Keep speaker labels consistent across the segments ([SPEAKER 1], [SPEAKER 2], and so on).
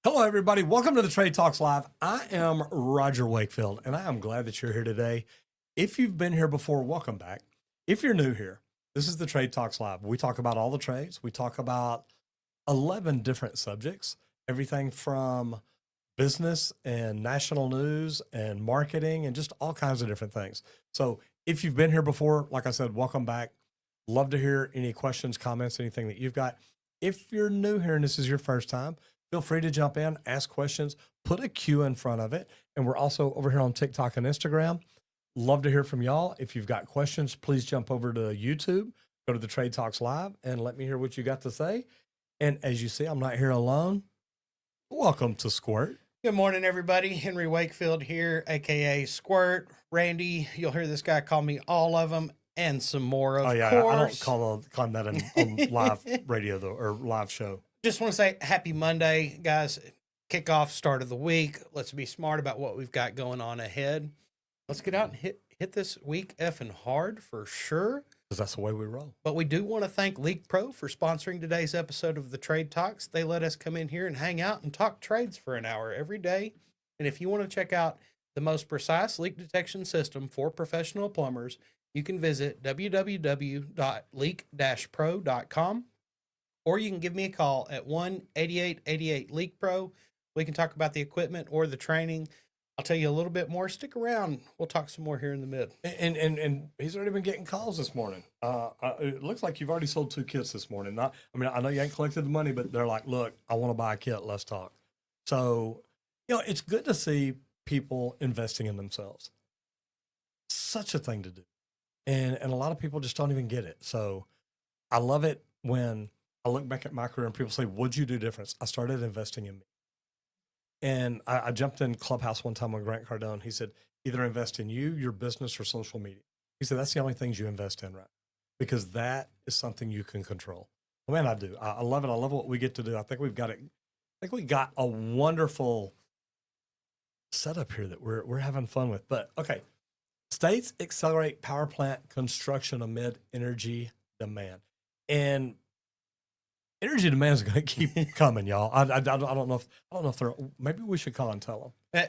[SPEAKER 1] Hello, everybody. Welcome to the Trade Talks Live. I am Roger Wakefield, and I am glad that you're here today. If you've been here before, welcome back. If you're new here, this is the Trade Talks Live. We talk about all the trades. We talk about 11 different subjects, everything from business and national news and marketing and just all kinds of different things. So if you've been here before, like I said, welcome back. Love to hear any questions, comments, anything that you've got. If you're new here and this is your first time, feel free to jump in, ask questions, put a Q in front of it. And we're also over here on TikTok and Instagram. Love to hear from y'all. If you've got questions, please jump over to YouTube, go to the Trade Talks Live, and let me hear what you got to say. And as you see, I'm not here alone. Welcome to Squirt.
[SPEAKER 2] Good morning, everybody. Henry Wakefield here, aka Squirt. Randy, you'll hear this guy call me all of them and some more, of course.
[SPEAKER 1] I don't call him that on live radio, though, or live show.
[SPEAKER 2] Just want to say happy Monday, guys. Kickoff, start of the week. Let's be smart about what we've got going on ahead. Let's get out and hit this week effing hard for sure.
[SPEAKER 1] Because that's the way we roll.
[SPEAKER 2] But we do want to thank Leak Pro for sponsoring today's episode of the Trade Talks. They let us come in here and hang out and talk trades for an hour every day. And if you want to check out the most precise leak detection system for professional plumbers, you can visit www.leak-pro.com, or you can give me a call at 1-8888-LEAK-PRO. We can talk about the equipment or the training. I'll tell you a little bit more. Stick around. We'll talk some more here in the mid.
[SPEAKER 1] And he's already been getting calls this morning. It looks like you've already sold 2 kits this morning. I know you ain't collected the money, but they're like, look, I want to buy a kit. Let's talk. So, it's good to see people investing in themselves. Such a thing to do. And a lot of people just don't even get it. So I love it when I look back at my career and people say, what'd you do different? I started investing in me. And I jumped in Clubhouse one time with Grant Cardone. He said, either invest in you, your business, or social media. He said, that's the only things you invest in, right? Because that is something you can control. Well, man, I do. I love it. I love what we get to do. I think we got a wonderful setup here that we're having fun with. But okay. States accelerate power plant construction amid energy demand. And energy demand is going to keep coming, y'all. I don't know if they're, maybe we should call and tell them.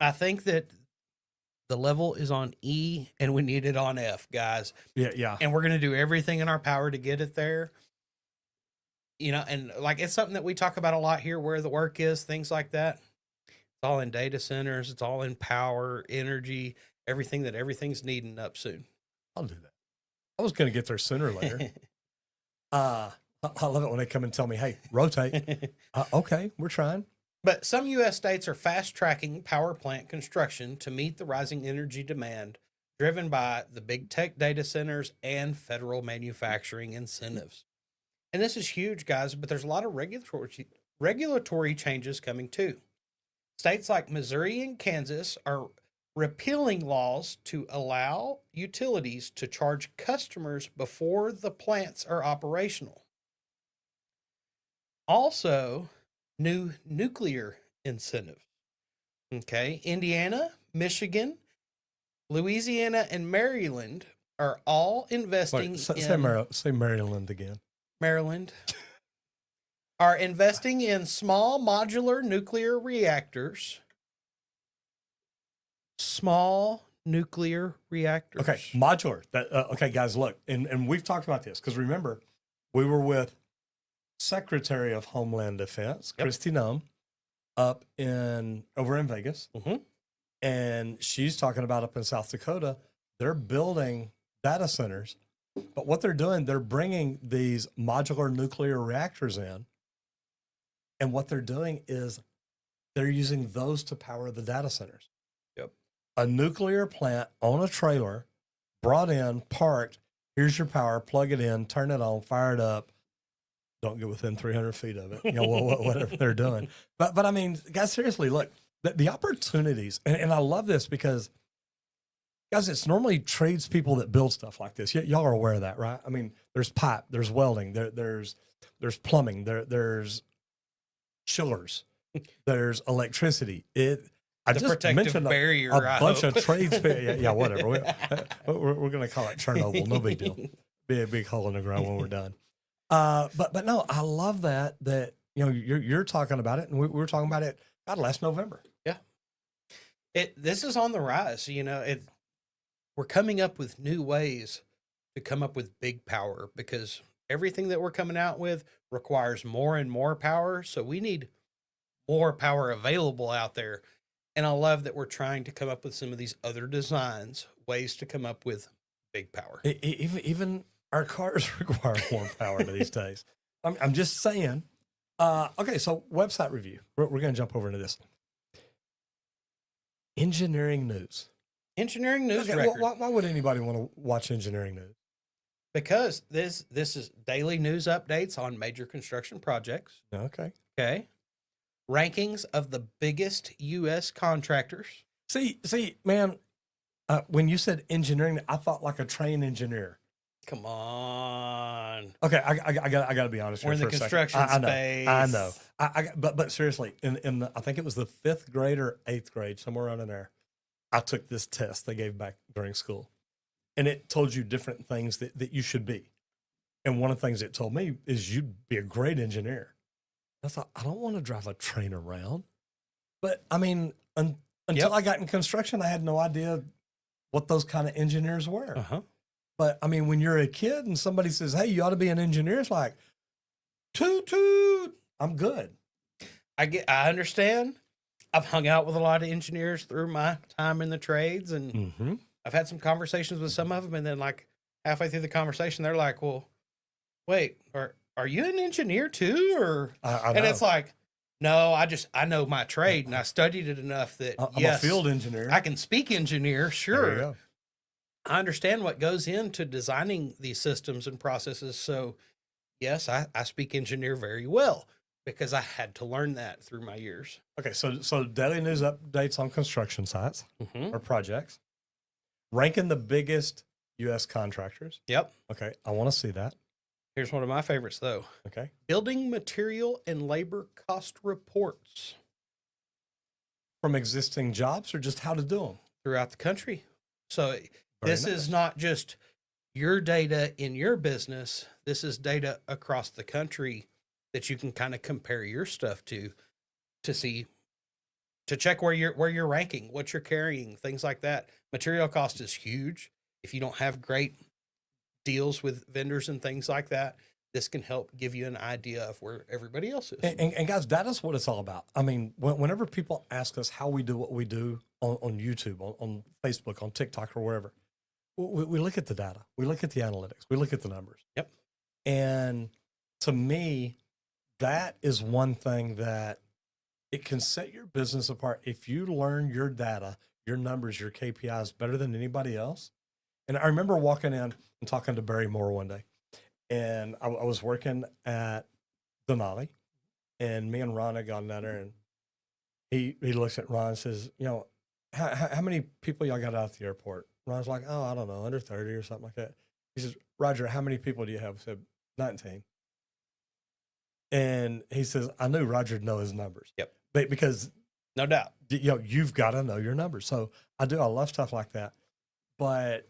[SPEAKER 2] I think that the level is on E and we need it on F, guys.
[SPEAKER 1] Yeah.
[SPEAKER 2] And we're going to do everything in our power to get it there. And like, it's something that we talk about a lot here, where the work is, things like that. It's all in data centers. It's all in power, energy, everything's needing up soon.
[SPEAKER 1] I'll do that. I was going to get there sooner or later. I love it when they come and tell me, hey, rotate. Okay, we're trying.
[SPEAKER 2] But some U.S. states are fast-tracking power plant construction to meet the rising energy demand driven by the big tech data centers and federal manufacturing incentives. And this is huge, guys, but there's a lot of regulatory changes coming too. States like Missouri and Kansas are repealing laws to allow utilities to charge customers before the plants are operational. Also, new nuclear incentives. Okay, Indiana, Michigan, Louisiana, and Maryland are all investing
[SPEAKER 1] say Maryland again.
[SPEAKER 2] Maryland are investing in small modular nuclear reactors. Small nuclear reactors.
[SPEAKER 1] Okay, modular. Okay, guys, look, and we've talked about this because remember, we were with Secretary of Homeland Defense, Kristi Noem, over in Vegas, and she's talking about up in South Dakota, they're building data centers, but what they're doing, they're bringing these modular nuclear reactors in, and what they're doing is they're using those to power the data centers. A nuclear plant on a trailer, brought in, parked, here's your power, plug it in, turn it on, fire it up. Don't get within 300 feet of it, whatever they're doing. But I mean, guys, seriously, look, the opportunities, and I love this because, guys, it's normally tradespeople that build stuff like this. Y'all are aware of that, right? I mean, there's pipe, there's welding, there's plumbing, there's chillers, there's electricity. I just mentioned
[SPEAKER 2] barrier,
[SPEAKER 1] a bunch of trades. Yeah, whatever. We're going to call it Chernobyl. No big deal. Be a big hole in the ground when we're done. But no, I love that you're talking about it, and we were talking about it, God, last November.
[SPEAKER 2] Yeah. This is on the rise. We're coming up with new ways to come up with big power because everything that we're coming out with requires more and more power. So we need more power available out there. And I love that we're trying to come up with some of these other designs, ways to come up with big power.
[SPEAKER 1] Even our cars require more power these days. I'm just saying. Okay, so website review. We're going to jump over into this. Engineering news.
[SPEAKER 2] Engineering news
[SPEAKER 1] Okay,
[SPEAKER 2] record.
[SPEAKER 1] why would anybody want to watch engineering news?
[SPEAKER 2] Because this is daily news updates on major construction projects.
[SPEAKER 1] Okay.
[SPEAKER 2] Okay. Rankings of the biggest U.S. contractors.
[SPEAKER 1] See, man, when you said engineering, I thought like a train engineer.
[SPEAKER 2] Come on.
[SPEAKER 1] Okay, I got to be honest.
[SPEAKER 2] We're
[SPEAKER 1] here
[SPEAKER 2] in the
[SPEAKER 1] for a second.
[SPEAKER 2] construction space.
[SPEAKER 1] I know. But seriously, in the, I think it was the 5th grade or 8th grade, somewhere around in there, I took this test they gave back during school, and it told you different things that you should be. And one of the things it told me is you'd be a great engineer. I thought, I don't want to drive a train around. But I mean, until I got in construction, I had no idea what those kind of engineers were.
[SPEAKER 2] Uh-huh.
[SPEAKER 1] But I mean, when you're a kid and somebody says, hey, you ought to be an engineer, it's like, toot, toot, I'm good.
[SPEAKER 2] I understand. I've hung out with a lot of engineers through my time in the trades, and I've had some conversations with some of them. And then, like, halfway through the conversation, they're like, well, wait, are you an engineer too? Or
[SPEAKER 1] I know.
[SPEAKER 2] and it's like, no, I know my trade and I studied it enough that
[SPEAKER 1] I'm a field engineer.
[SPEAKER 2] I can speak engineer.
[SPEAKER 1] There you
[SPEAKER 2] Sure.
[SPEAKER 1] go.
[SPEAKER 2] I understand what goes into designing these systems and processes. So yes, I speak engineer very well because I had to learn that through my years.
[SPEAKER 1] Okay, so daily news updates on construction sites
[SPEAKER 2] Mm-hmm.
[SPEAKER 1] or projects, ranking the biggest U.S. contractors.
[SPEAKER 2] Yep.
[SPEAKER 1] Okay, I want to see that.
[SPEAKER 2] Here's one of my favorites though.
[SPEAKER 1] Okay,
[SPEAKER 2] Building material and labor cost reports
[SPEAKER 1] from existing jobs or just how to do them.
[SPEAKER 2] throughout the country. So
[SPEAKER 1] Very
[SPEAKER 2] this
[SPEAKER 1] nice.
[SPEAKER 2] is not just your data in your business. This is data across the country that you can kind of compare your stuff to see, to check where you're ranking, what you're carrying, things like that. Material cost is huge. If you don't have great deals with vendors and things like that, this can help give you an idea of where everybody else is.
[SPEAKER 1] And guys, that is what it's all about. I mean, whenever people ask us how we do what we do on YouTube, on Facebook, on TikTok, or wherever, we look at the data, we look at the analytics, we look at the numbers.
[SPEAKER 2] Yep.
[SPEAKER 1] And to me, that is one thing that it can set your business apart. If you learn your data, your numbers, your KPIs better than anybody else. And I remember walking in and talking to Barry Moore one day, and I was working at Denali, and me and Ron had gone down there, and he looks at Ron and says, how many people y'all got out at the airport? Ron's like, oh, I don't know, under 30 or something like that. He says, Roger, how many people do you have? I said, 19. And he says, I knew Roger'd know his numbers.
[SPEAKER 2] Yep.
[SPEAKER 1] Because
[SPEAKER 2] No doubt.
[SPEAKER 1] you've got to know your numbers. So I love stuff like that. But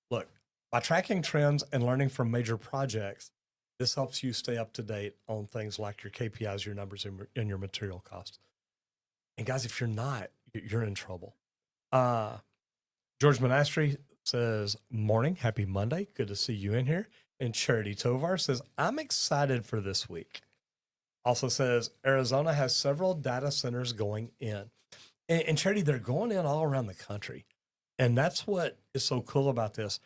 [SPEAKER 1] look, by tracking trends and learning from major projects, this helps you stay up to date on things like your KPIs, your numbers, and your material costs. And guys, if you're not, you're in trouble. George Monastri says, morning, happy Monday. Good to see you in here. And Charity Tovar says, I'm excited for this week. Also says, Arizona has several data centers going in. And Charity, they're going in all around the country. And that's what is so cool about this.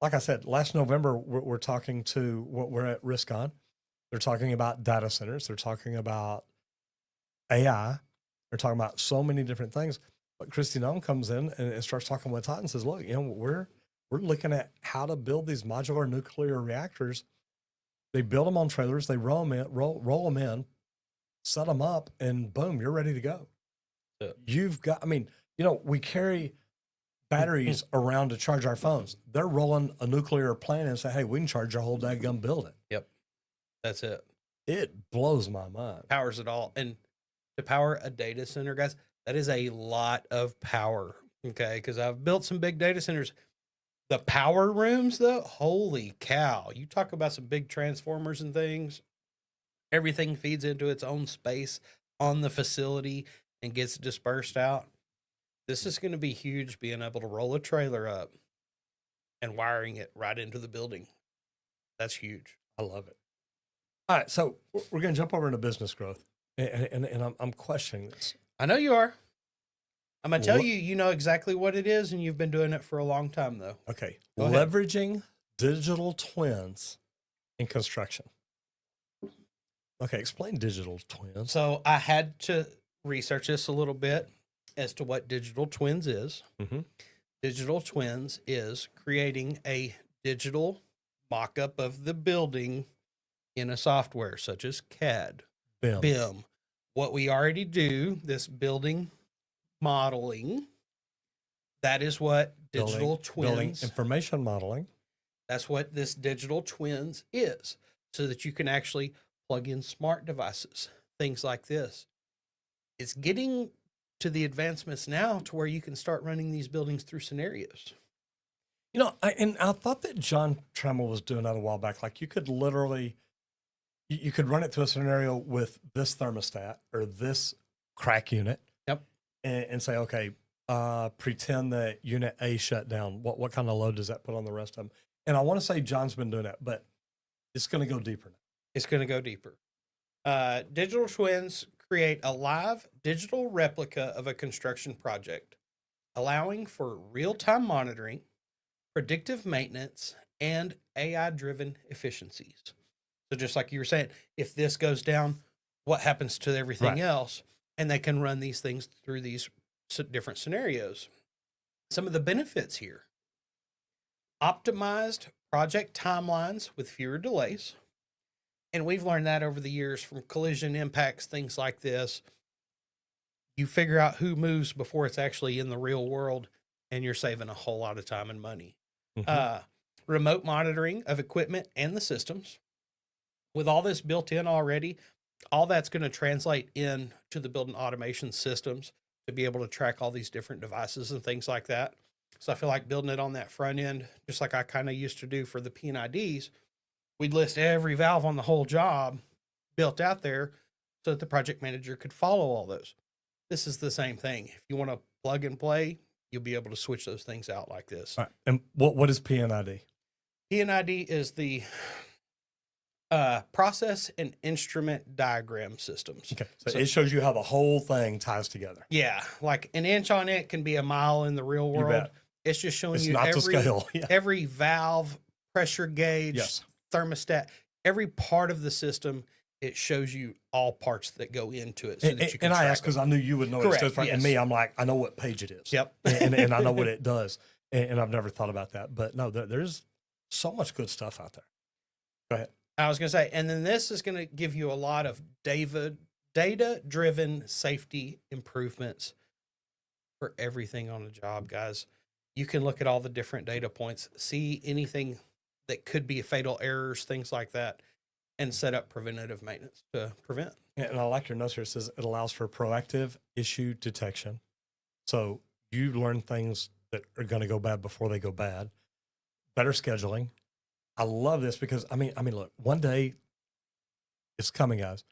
[SPEAKER 1] Like I said, last November, we're talking to what we're at RISCON. They're talking about data centers. They're talking about AI. They're talking about so many different things. But Christy Nome comes in and starts talking with Todd and says, look, we're looking at how to build these modular nuclear reactors. They build them on trailers. They roll them in, set them up, and boom, you're ready to go.
[SPEAKER 2] Yeah.
[SPEAKER 1] You've got, we carry batteries around to charge our phones. They're rolling a nuclear plant and say, hey, we can charge your whole daggum building.
[SPEAKER 2] Yep. That's it.
[SPEAKER 1] It blows my mind.
[SPEAKER 2] Powers it all. And to power a data center, guys, that is a lot of power. Okay. Because I've built some big data centers. The power rooms, though, holy cow. You talk about some big transformers and things. Everything feeds into its own space on the facility and gets dispersed out. This is going to be huge, being able to roll a trailer up and wiring it right into the building. That's huge.
[SPEAKER 1] I love it. All right, so we're going to jump over into business growth, and I'm questioning this.
[SPEAKER 2] I know you are. I'm going to tell
[SPEAKER 1] What-
[SPEAKER 2] you, you know exactly what it is, and you've been doing it for a long time, though.
[SPEAKER 1] Okay,
[SPEAKER 2] Go ahead.
[SPEAKER 1] leveraging digital twins in construction. Okay, explain digital twins.
[SPEAKER 2] So I had to research this a little bit as to what digital twins is.
[SPEAKER 1] Mhm.
[SPEAKER 2] Digital twins is creating a digital mock-up of the building in a software such as CAD,
[SPEAKER 1] BIM.
[SPEAKER 2] BIM. What we already do, this building modeling, that is what digital
[SPEAKER 1] Building
[SPEAKER 2] twins,
[SPEAKER 1] information modeling.
[SPEAKER 2] that's what this digital twins is, so that you can actually plug in smart devices, things like this. It's getting to the advancements now to where you can start running these buildings through scenarios.
[SPEAKER 1] You know, I thought that John Trammell was doing that a while back. Like you could literally, you could run it through a scenario with this thermostat or this crack unit.
[SPEAKER 2] Yep.
[SPEAKER 1] And say, okay, pretend that unit A shut down. What kind of load does that put on the rest of them? And I want to say John's been doing that, but it's going to go deeper now.
[SPEAKER 2] It's going to go deeper. Digital twins create a live digital replica of a construction project, allowing for real-time monitoring, predictive maintenance, and AI-driven efficiencies. So just like you were saying, if this goes down, what happens to everything
[SPEAKER 1] Right.
[SPEAKER 2] else? And they can run these things through these different scenarios. Some of the benefits here: optimized project timelines with fewer delays. And we've learned that over the years from collision impacts, things like this. You figure out who moves before it's actually in the real world, and you're saving a whole lot of time and money.
[SPEAKER 1] Mhm.
[SPEAKER 2] Remote monitoring of equipment and the systems. With all this built in already, all that's going to translate into the building automation systems to be able to track all these different devices and things like that. So I feel like building it on that front end, just like I kind of used to do for the P&IDs, we'd list every valve on the whole job built out there so that the project manager could follow all those. This is the same thing. If you want to plug and play, you'll be able to switch those things out like this.
[SPEAKER 1] All right. And what is PNID?
[SPEAKER 2] P&ID is the process and instrument diagram systems.
[SPEAKER 1] Okay. So it shows you how the whole thing ties together.
[SPEAKER 2] Yeah, like an inch on it can be a mile in the real
[SPEAKER 1] You
[SPEAKER 2] world.
[SPEAKER 1] bet.
[SPEAKER 2] It's just showing
[SPEAKER 1] It's
[SPEAKER 2] you
[SPEAKER 1] not to
[SPEAKER 2] every
[SPEAKER 1] scale. Yeah.
[SPEAKER 2] every valve, pressure gauge,
[SPEAKER 1] Yes.
[SPEAKER 2] thermostat, every part of the system. It shows you all parts that go into it, so that you can
[SPEAKER 1] And I
[SPEAKER 2] track
[SPEAKER 1] asked because
[SPEAKER 2] them.
[SPEAKER 1] I knew you would know what it
[SPEAKER 2] Correct,
[SPEAKER 1] stood for. And
[SPEAKER 2] yes.
[SPEAKER 1] me, I'm like, I know what page it is.
[SPEAKER 2] Yep.
[SPEAKER 1] and I know what it does. And I've never thought about that. But no, there's so much good stuff out there. Go ahead.
[SPEAKER 2] I was going to say, and then this is going to give you a lot of data-driven safety improvements for everything on the job, guys. You can look at all the different data points, see anything that could be fatal errors, things like that, and set up preventative maintenance to prevent.
[SPEAKER 1] And I like your notes here. It says it allows for proactive issue detection. So you learn things that are going to go bad before they go bad. Better scheduling. I love this because I mean, look, one day it's coming, guys.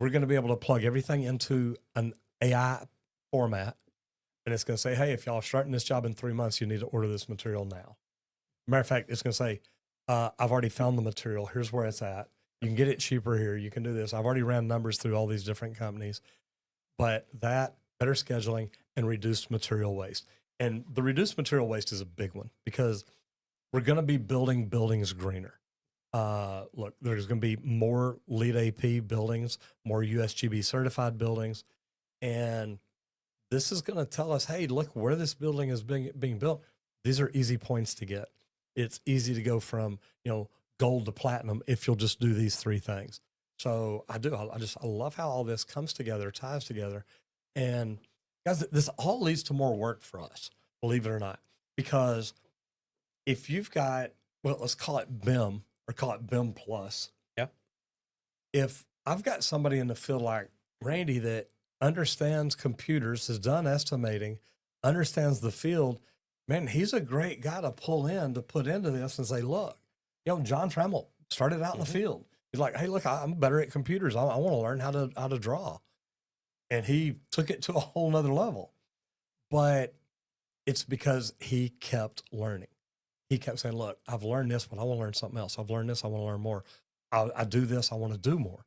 [SPEAKER 1] We're going to be able to plug everything into an AI format, and it's going to say, "Hey, if y'all are starting this job in 3 months, you need to order this material now." Matter of fact, it's going to say, "I've already found the material. Here's where it's at. You can get it cheaper here. You can do this. I've already ran numbers through all these different companies." But that better scheduling and reduced material waste, and the reduced material waste is a big one because we're going to be building buildings greener. Look, there's going to be more LEED AP buildings, more USGB certified buildings. And this is going to tell us, hey, look where this building is being built. These are easy points to get. It's easy to go from, gold to platinum if you'll just do these three things. So I love how all this comes together, ties together. And guys, this all leads to more work for us, believe it or not, because if you've got, well, let's call it BIM or call it BIM plus.
[SPEAKER 2] Yeah.
[SPEAKER 1] If I've got somebody in the field like Randy that understands computers, has done estimating, understands the field, man, he's a great guy to pull in to put into this and say, look, John Trammell started out in the field. He's like, hey, look, I'm better at computers. I want to learn how to draw. And he took it to a whole nother level. But it's because he kept learning. He kept saying, look, I've learned this, but I want to learn something else. I've learned this, I want to learn more. I do this, I want to do more.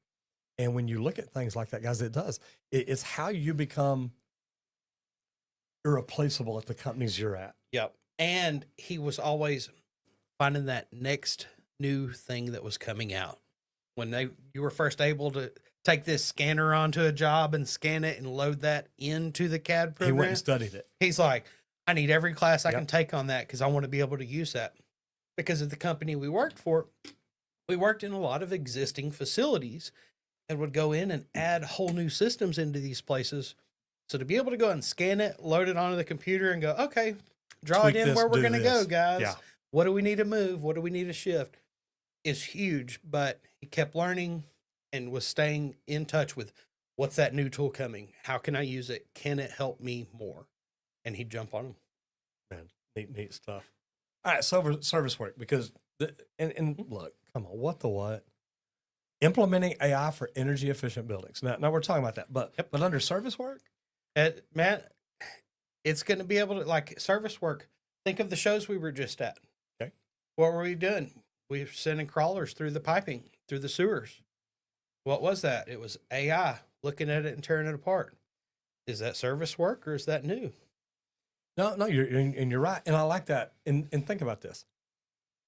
[SPEAKER 1] And when you look at things like that, guys, it does. It's how you become irreplaceable at the companies you're at.
[SPEAKER 2] Yep. And he was always finding that next new thing that was coming out. When you were first able to take this scanner onto a job and scan it and load that into the CAD
[SPEAKER 1] He
[SPEAKER 2] program,
[SPEAKER 1] went and studied it.
[SPEAKER 2] he's like, I need every class I
[SPEAKER 1] Yep.
[SPEAKER 2] can take on that because I want to be able to use that. Because of the company we worked for, we worked in a lot of existing facilities and would go in and add whole new systems into these places. So to be able to go and scan it, load it onto the computer and go, okay, draw
[SPEAKER 1] Tweak
[SPEAKER 2] it in
[SPEAKER 1] this,
[SPEAKER 2] where we're
[SPEAKER 1] do
[SPEAKER 2] going to go,
[SPEAKER 1] this.
[SPEAKER 2] guys.
[SPEAKER 1] Yeah.
[SPEAKER 2] What do we need to move? What do we need to shift? Is huge, but he kept learning and was staying in touch with what's that new tool coming? How can I use it? Can it help me more? And he'd jump on them.
[SPEAKER 1] Man, neat stuff. All right, service work, because and look, come on, what? Implementing AI for energy efficient buildings. Now we're talking about that, but under service work,
[SPEAKER 2] Man, it's going to be able to, like, service work. Think of the shows we were just at.
[SPEAKER 1] Okay.
[SPEAKER 2] What were we doing? We were sending crawlers through the piping, through the sewers. What was that? It was AI looking at it and tearing it apart. Is that service work or is that new?
[SPEAKER 1] no, you're right, and I like that. And think about this.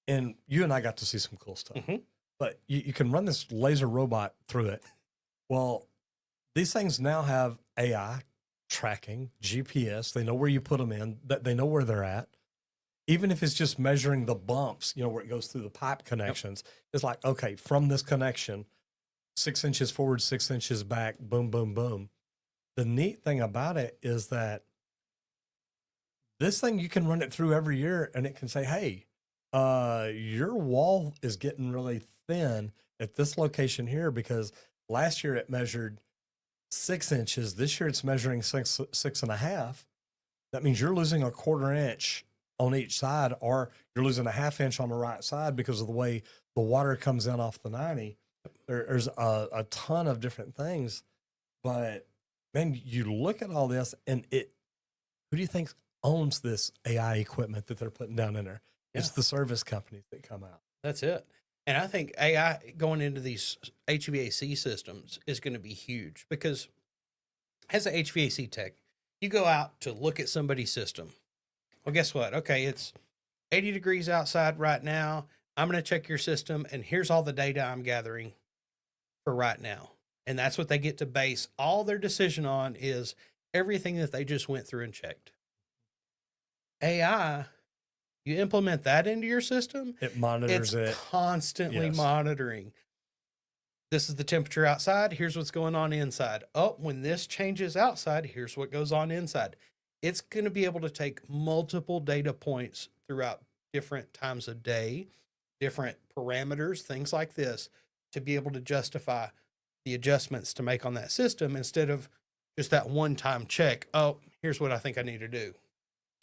[SPEAKER 1] And you and I got to see some cool stuff,
[SPEAKER 2] Mhm.
[SPEAKER 1] but you can run this laser robot through it. Well, these things now have AI tracking, GPS. They know where you put them in. That they know where they're at. Even if it's just measuring the bumps, where it goes through the pipe connections, it's like, okay, from this connection, 6 inches forward, 6 inches back, boom, boom, boom. The neat thing about it is that this thing, you can run it through every year and it can say, hey, your wall is getting really thin at this location here because last year it measured 6 inches. This year it's measuring 6.5. That means you're losing a 1/4 inch on each side, or you're losing a 1/2 inch on the right side because of the way the water comes in off the 90. There's a ton of different things, but man, you look at all this and who do you think owns this AI equipment that they're putting down in there? It's
[SPEAKER 2] Yeah.
[SPEAKER 1] the service companies that come out.
[SPEAKER 2] That's it. And I think AI going into these HVAC systems is going to be huge because as a HVAC tech, you go out to look at somebody's system. Well, guess what? Okay, it's 80 degrees outside right now. I'm going to check your system, and here's all the data I'm gathering for right now. And that's what they get to base all their decision on, is everything that they just went through and checked. AI, you implement that into your system,
[SPEAKER 1] It monitors
[SPEAKER 2] it's
[SPEAKER 1] it.
[SPEAKER 2] constantly
[SPEAKER 1] Yes.
[SPEAKER 2] monitoring. This is the temperature outside. Here's what's going on inside. Oh, when this changes outside, here's what goes on inside. It's going to be able to take multiple data points throughout different times of day, different parameters, things like this, to be able to justify the adjustments to make on that system instead of just that one-time check. Oh, here's what I think I need to do.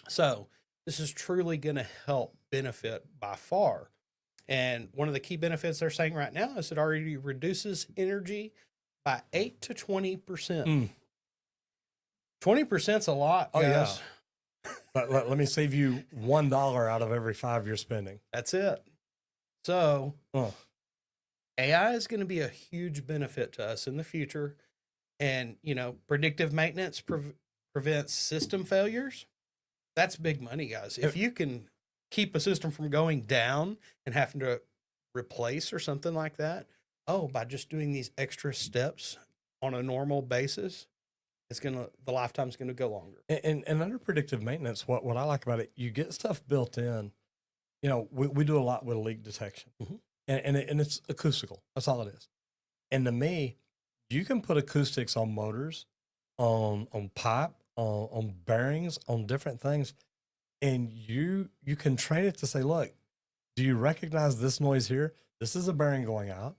[SPEAKER 2] So this is truly going to help benefit by far. And one of the key benefits they're saying right now is it already reduces energy by 8 to 20%.
[SPEAKER 1] Mm.
[SPEAKER 2] 20%'s a lot,
[SPEAKER 1] Oh, yeah.
[SPEAKER 2] guys.
[SPEAKER 1] Let me save you $1 out of every 5 you're spending.
[SPEAKER 2] That's it. So
[SPEAKER 1] Oh,
[SPEAKER 2] AI is going to be a huge benefit to us in the future. And, predictive maintenance prevents system failures. That's big money, guys. If you can keep a system from going down and having to replace or something like that, by just doing these extra steps on a normal basis, the lifetime's going to go longer.
[SPEAKER 1] and under predictive maintenance, what I like about it, you get stuff built in. We do a lot with leak detection,
[SPEAKER 2] Mhm.
[SPEAKER 1] and it's acoustical. That's all it is. And to me, you can put acoustics on motors, on pipe, on bearings, on different things, and you can train it to say, look, do you recognize this noise here? This is a bearing going out,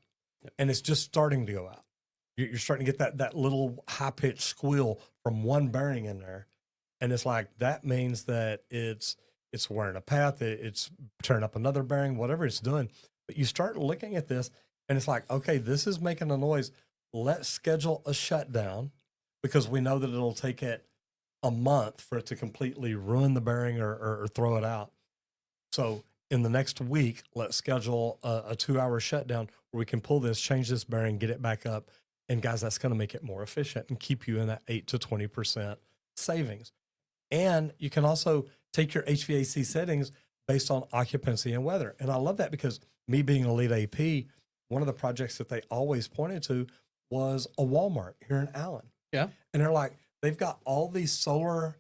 [SPEAKER 1] and it's just starting to go out. You're starting to get that little high pitched squeal from one bearing in there, and it's like that means that it's wearing a path, it's tearing up another bearing, whatever it's doing. But you start looking at this, And it's like, okay, this is making a noise. Let's schedule a shutdown because we know that it'll take it a month for it to completely ruin the bearing or throw it out. So in the next week, let's schedule a 2-hour shutdown where we can pull this, change this bearing, get it back up. And guys, that's going to make it more efficient and keep you in that 8 to 20% savings. And you can also take your HVAC settings based on occupancy and weather. And I love that because me being a lead AP, one of the projects that they always pointed to was a Walmart here in Allen.
[SPEAKER 2] Yeah.
[SPEAKER 1] And they're like, they've got all these solar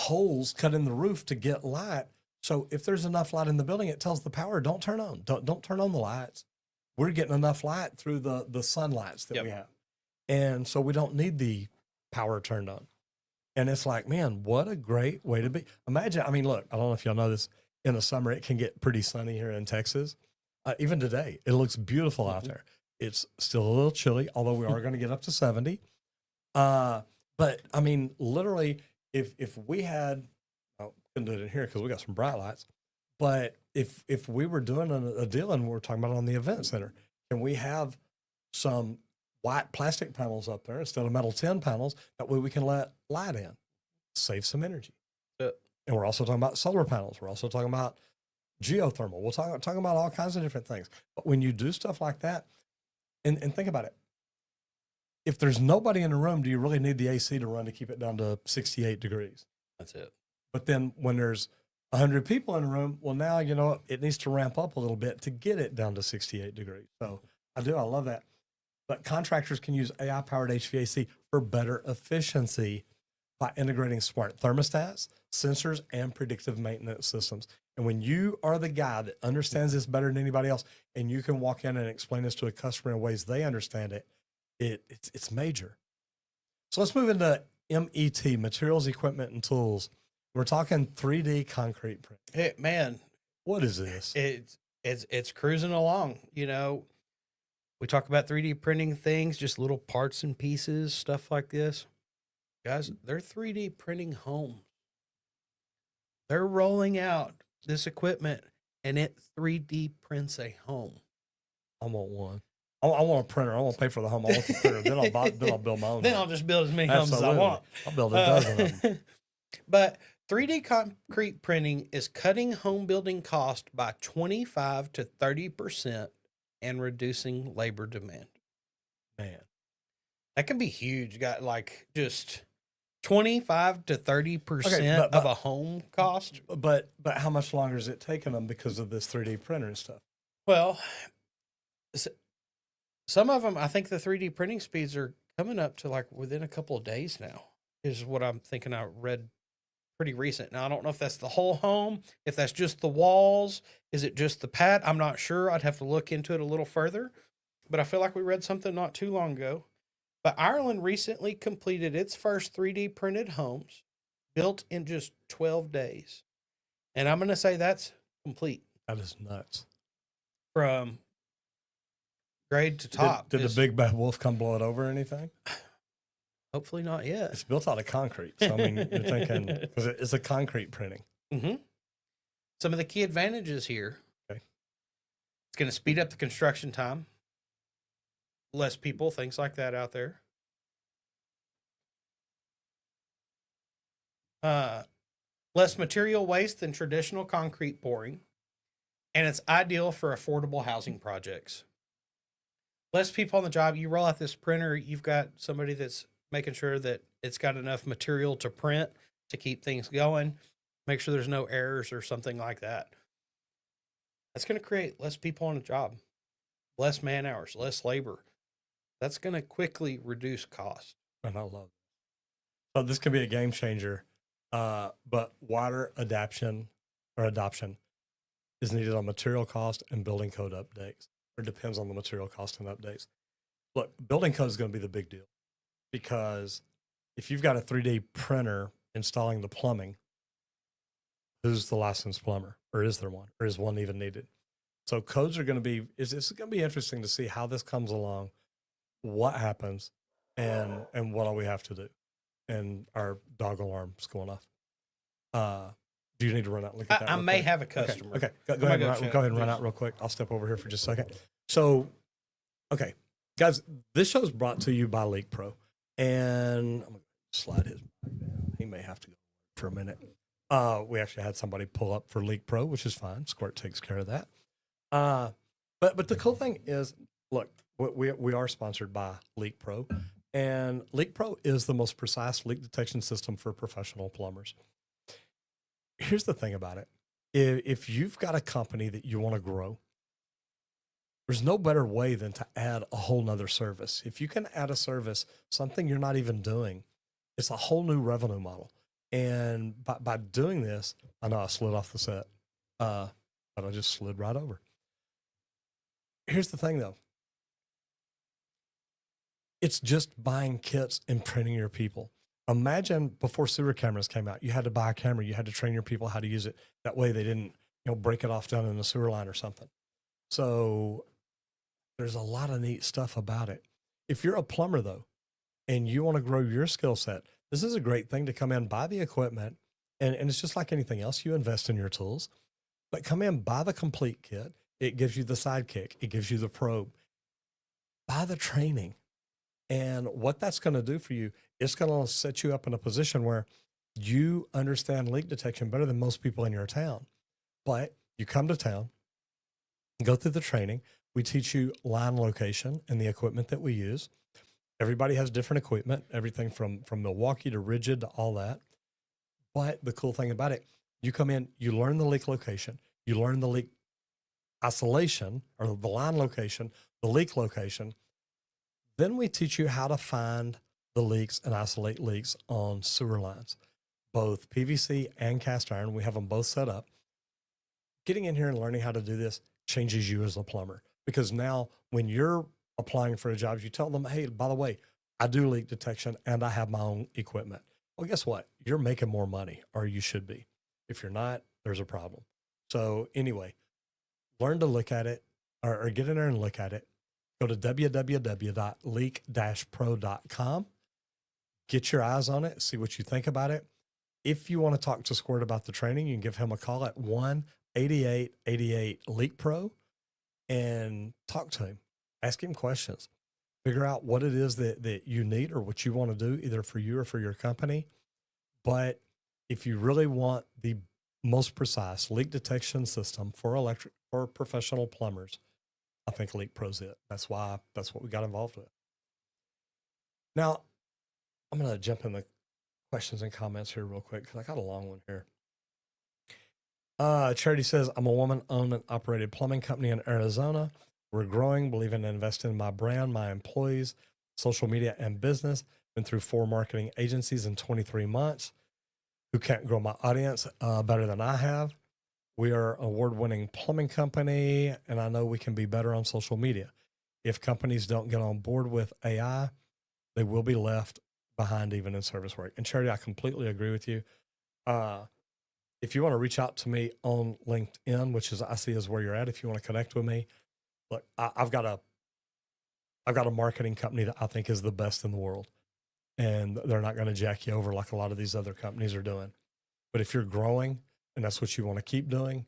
[SPEAKER 1] holes cut in the roof to get light. So if there's enough light in the building, it tells the power, don't turn on, don't turn on the lights. We're getting enough light through the sun lights that we have. And so we don't need the power turned on. And it's like, man, what a great way to be. Imagine, I mean, look, I don't know if y'all know this, in the summer, it can get pretty sunny here in Texas. Even today, it looks beautiful out there. It's still a little chilly, although we are going to get up to 70. But I mean, literally, if we had, oh, couldn't do it in here because we got some bright lights. But if we were doing a deal and we're talking about it on the event center, can we have some white plastic panels up there instead of metal tin panels? That way we can let light in, save some energy. And we're also talking about solar panels. We're also talking about geothermal. We'll talking about all kinds of different things. But when you do stuff like that, and think about it, if there's nobody in the room, do you really need the AC to run to keep it down to 68 degrees?
[SPEAKER 2] That's it.
[SPEAKER 1] But then when there's 100 people in the room, well, now, you know, it needs to ramp up a little bit to get it down to 68 degrees. So I love that. But contractors can use AI-powered HVAC for better efficiency by integrating smart thermostats, sensors, and predictive maintenance systems. And when you are the guy that understands this better than anybody else, and you can walk in and explain this to a customer in ways they understand it, it's major. So let's move into MET, materials, equipment, and tools. We're talking 3D concrete print.
[SPEAKER 2] Hey, man,
[SPEAKER 1] What is this?
[SPEAKER 2] it's cruising along. You know, we talk about 3D printing things, just little parts and pieces, stuff like this. Guys, they're 3D printing homes. They're rolling out this equipment and it 3D prints a home.
[SPEAKER 1] I want one. I want a printer. I want to pay for the home. I want the printer. Then I'll build my own.
[SPEAKER 2] Then
[SPEAKER 1] home.
[SPEAKER 2] I'll just build as many homes as I
[SPEAKER 1] Absolutely.
[SPEAKER 2] want.
[SPEAKER 1] I'll build a dozen of them.
[SPEAKER 2] But 3D concrete printing is cutting home building cost by 25 to 30% and reducing labor demand.
[SPEAKER 1] Man,
[SPEAKER 2] That can be huge. Got like just 25 to 30%
[SPEAKER 1] Okay, but-
[SPEAKER 2] of a home cost.
[SPEAKER 1] but how much longer is it taking them because of this 3D printer and stuff?
[SPEAKER 2] Well, some of them, I think the 3D printing speeds are coming up to like within a couple of days now, is what I'm thinking. I read pretty recent. Now, I don't know if that's the whole home, if that's just the walls, is it just the pad? I'm not sure. I'd have to look into it a little further, but I feel like we read something not too long ago. But Ireland recently completed its first 3D printed homes built in just 12 days. And I'm going to say that's complete
[SPEAKER 1] That is nuts.
[SPEAKER 2] from grade to top.
[SPEAKER 1] Did the
[SPEAKER 2] It's-
[SPEAKER 1] big bad wolf come blow it over or anything?
[SPEAKER 2] Hopefully not yet.
[SPEAKER 1] It's built out of concrete. So, I mean, you're thinking, because it's a concrete printing.
[SPEAKER 2] Mm-hmm. Some of the key advantages here.
[SPEAKER 1] Okay.
[SPEAKER 2] It's going to speed up the construction time. Less people, things like that out there. Less material waste than traditional concrete pouring. And it's ideal for affordable housing projects. Less people on the job. You roll out this printer, you've got somebody that's making sure that it's got enough material to print to keep things going. Make sure there's no errors or something like that. That's going to create less people on the job, less man hours, less labor. That's going to quickly reduce cost.
[SPEAKER 1] And I love it. So this could be a game changer. But wider adoption is needed on material cost and building code updates. Or depends on the material cost and updates. Look, building code is going to be the big deal because if you've got a 3D printer installing the plumbing, who's the licensed plumber, or is there one, or is one even needed? So codes are going to be. It's going to be interesting to see how this comes along, what happens, and what all we have to do, and our dog alarm's going off. Do you need to run out and look at that?
[SPEAKER 2] I
[SPEAKER 1] real
[SPEAKER 2] may
[SPEAKER 1] quick?
[SPEAKER 2] have a
[SPEAKER 1] Okay.
[SPEAKER 2] customer.
[SPEAKER 1] Okay. Go
[SPEAKER 2] I'm
[SPEAKER 1] ahead,
[SPEAKER 2] gonna
[SPEAKER 1] and
[SPEAKER 2] go
[SPEAKER 1] run,
[SPEAKER 2] check
[SPEAKER 1] go ahead and run
[SPEAKER 2] this.
[SPEAKER 1] out real quick. I'll step over here for just a second. So, okay, guys, this show is brought to you by Leak Pro, and I'm gonna slide his mic down. He may have to go for a minute. We actually had somebody pull up for Leak Pro, which is fine. Squirt takes care of that. But the cool thing is, look, we are sponsored by Leak Pro, and Leak Pro is the most precise leak detection system for professional plumbers. Here's the thing about it. If you've got a company that you want to grow, there's no better way than to add a whole nother service. If you can add a service, something you're not even doing, it's a whole new revenue model. And by doing this, I know I slid off the set, but I just slid right over. Here's the thing though. It's just buying kits and training your people. Imagine before sewer cameras came out, you had to buy a camera, you had to train your people how to use it. That way they didn't, break it off down in the sewer line or something. So there's a lot of neat stuff about it. If you're a plumber though, and you want to grow your skill set, this is a great thing to come in, buy the equipment, and it's just like anything else. You invest in your tools, but come in, buy the complete kit. It gives you the sidekick. It gives you the probe. Buy the training. And what that's going to do for you, it's going to set you up in a position where you understand leak detection better than most people in your town. But you come to town, go through the training. We teach you line location and the equipment that we use. Everybody has different equipment, everything from Milwaukee to Rigid to all that. But the cool thing about it, you come in, you learn the leak location, you learn the leak isolation or the line location, the leak location. Then we teach you how to find the leaks and isolate leaks on sewer lines, both PVC and cast iron. We have them both set up. Getting in here and learning how to do this changes you as a plumber, because now when you're applying for a job, you tell them, hey, by the way, I do leak detection and I have my own equipment. Well, guess what? You're making more money, or you should be. If you're not, there's a problem. So anyway, learn to look at it, or get in there and look at it. Go to www.leak-pro.com. Get your eyes on it. See what you think about it. If you want to talk to Squirt about the training, you can give him a call at 1-8888-LEAK-PRO and talk to him. Ask him questions. Figure out what it is that you need or what you want to do, either for you or for your company. But if you really want the most precise leak detection system for professional plumbers, I think Leak Pro's it. That's what we got involved with. Now, I'm going to jump in the questions and comments here real quick, because I got a long one here. Charity says, I'm a woman-owned and operated plumbing company in Arizona. We're growing, believing in investing in my brand, my employees, social media, and business. Been through 4 marketing agencies in 23 months. Who can't grow my audience better than I have? We are an award-winning plumbing company, and I know we can be better on social media. If companies don't get on board with AI, they will be left behind even in service work. And Charity, I completely agree with you. If you want to reach out to me on LinkedIn, which is I see is where you're at, if you want to connect with me, look, I've got a marketing company that I think is the best in the world, and they're not going to jack you over like a lot of these other companies are doing. But if you're growing and that's what you want to keep doing,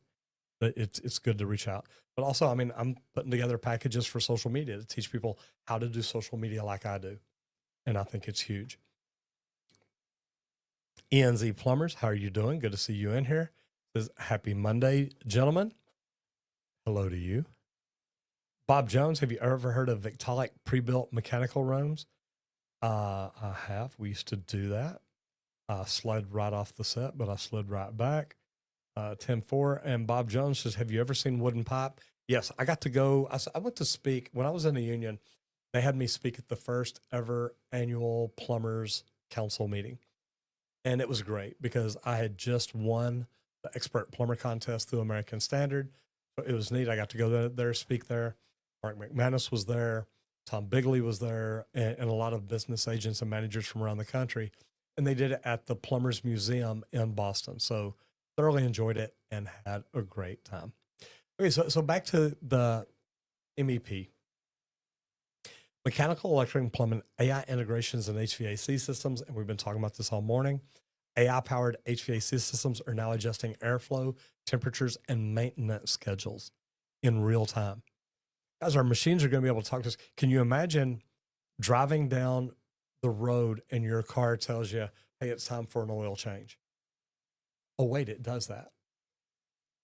[SPEAKER 1] it's good to reach out. But also, I mean, I'm putting together packages for social media to teach people how to do social media like I do. And I think it's huge. ENZ Plumbers, how are you doing? Good to see you in here. Says, happy Monday, gentlemen. Hello to you. Bob Jones, have you ever heard of Victaulic pre-built mechanical rooms? I have. We used to do that. I slid right off the set, but I slid right back. Tim 4 and Bob Jones says, have you ever seen Wooden Pipe? Yes, I got to go. I went to speak when I was in the union. They had me speak at the first ever annual Plumbers Council meeting. And it was great because I had just won the expert plumber contest through American Standard. So it was neat. I got to go there, speak there. Mark McManus was there. Tom Bigley was there, and a lot of business agents and managers from around the country. And they did it at the Plumbers Museum in Boston. So thoroughly enjoyed it and had a great time. Okay, so back to the MEP. Mechanical, electric, and plumbing, AI integrations and HVAC systems. And we've been talking about this all morning. AI-powered HVAC systems are now adjusting airflow, temperatures, and maintenance schedules in real time. Guys, our machines are going to be able to talk to us. Can you imagine driving down the road and your car tells you, hey, it's time for an oil change? Oh, wait, it does that.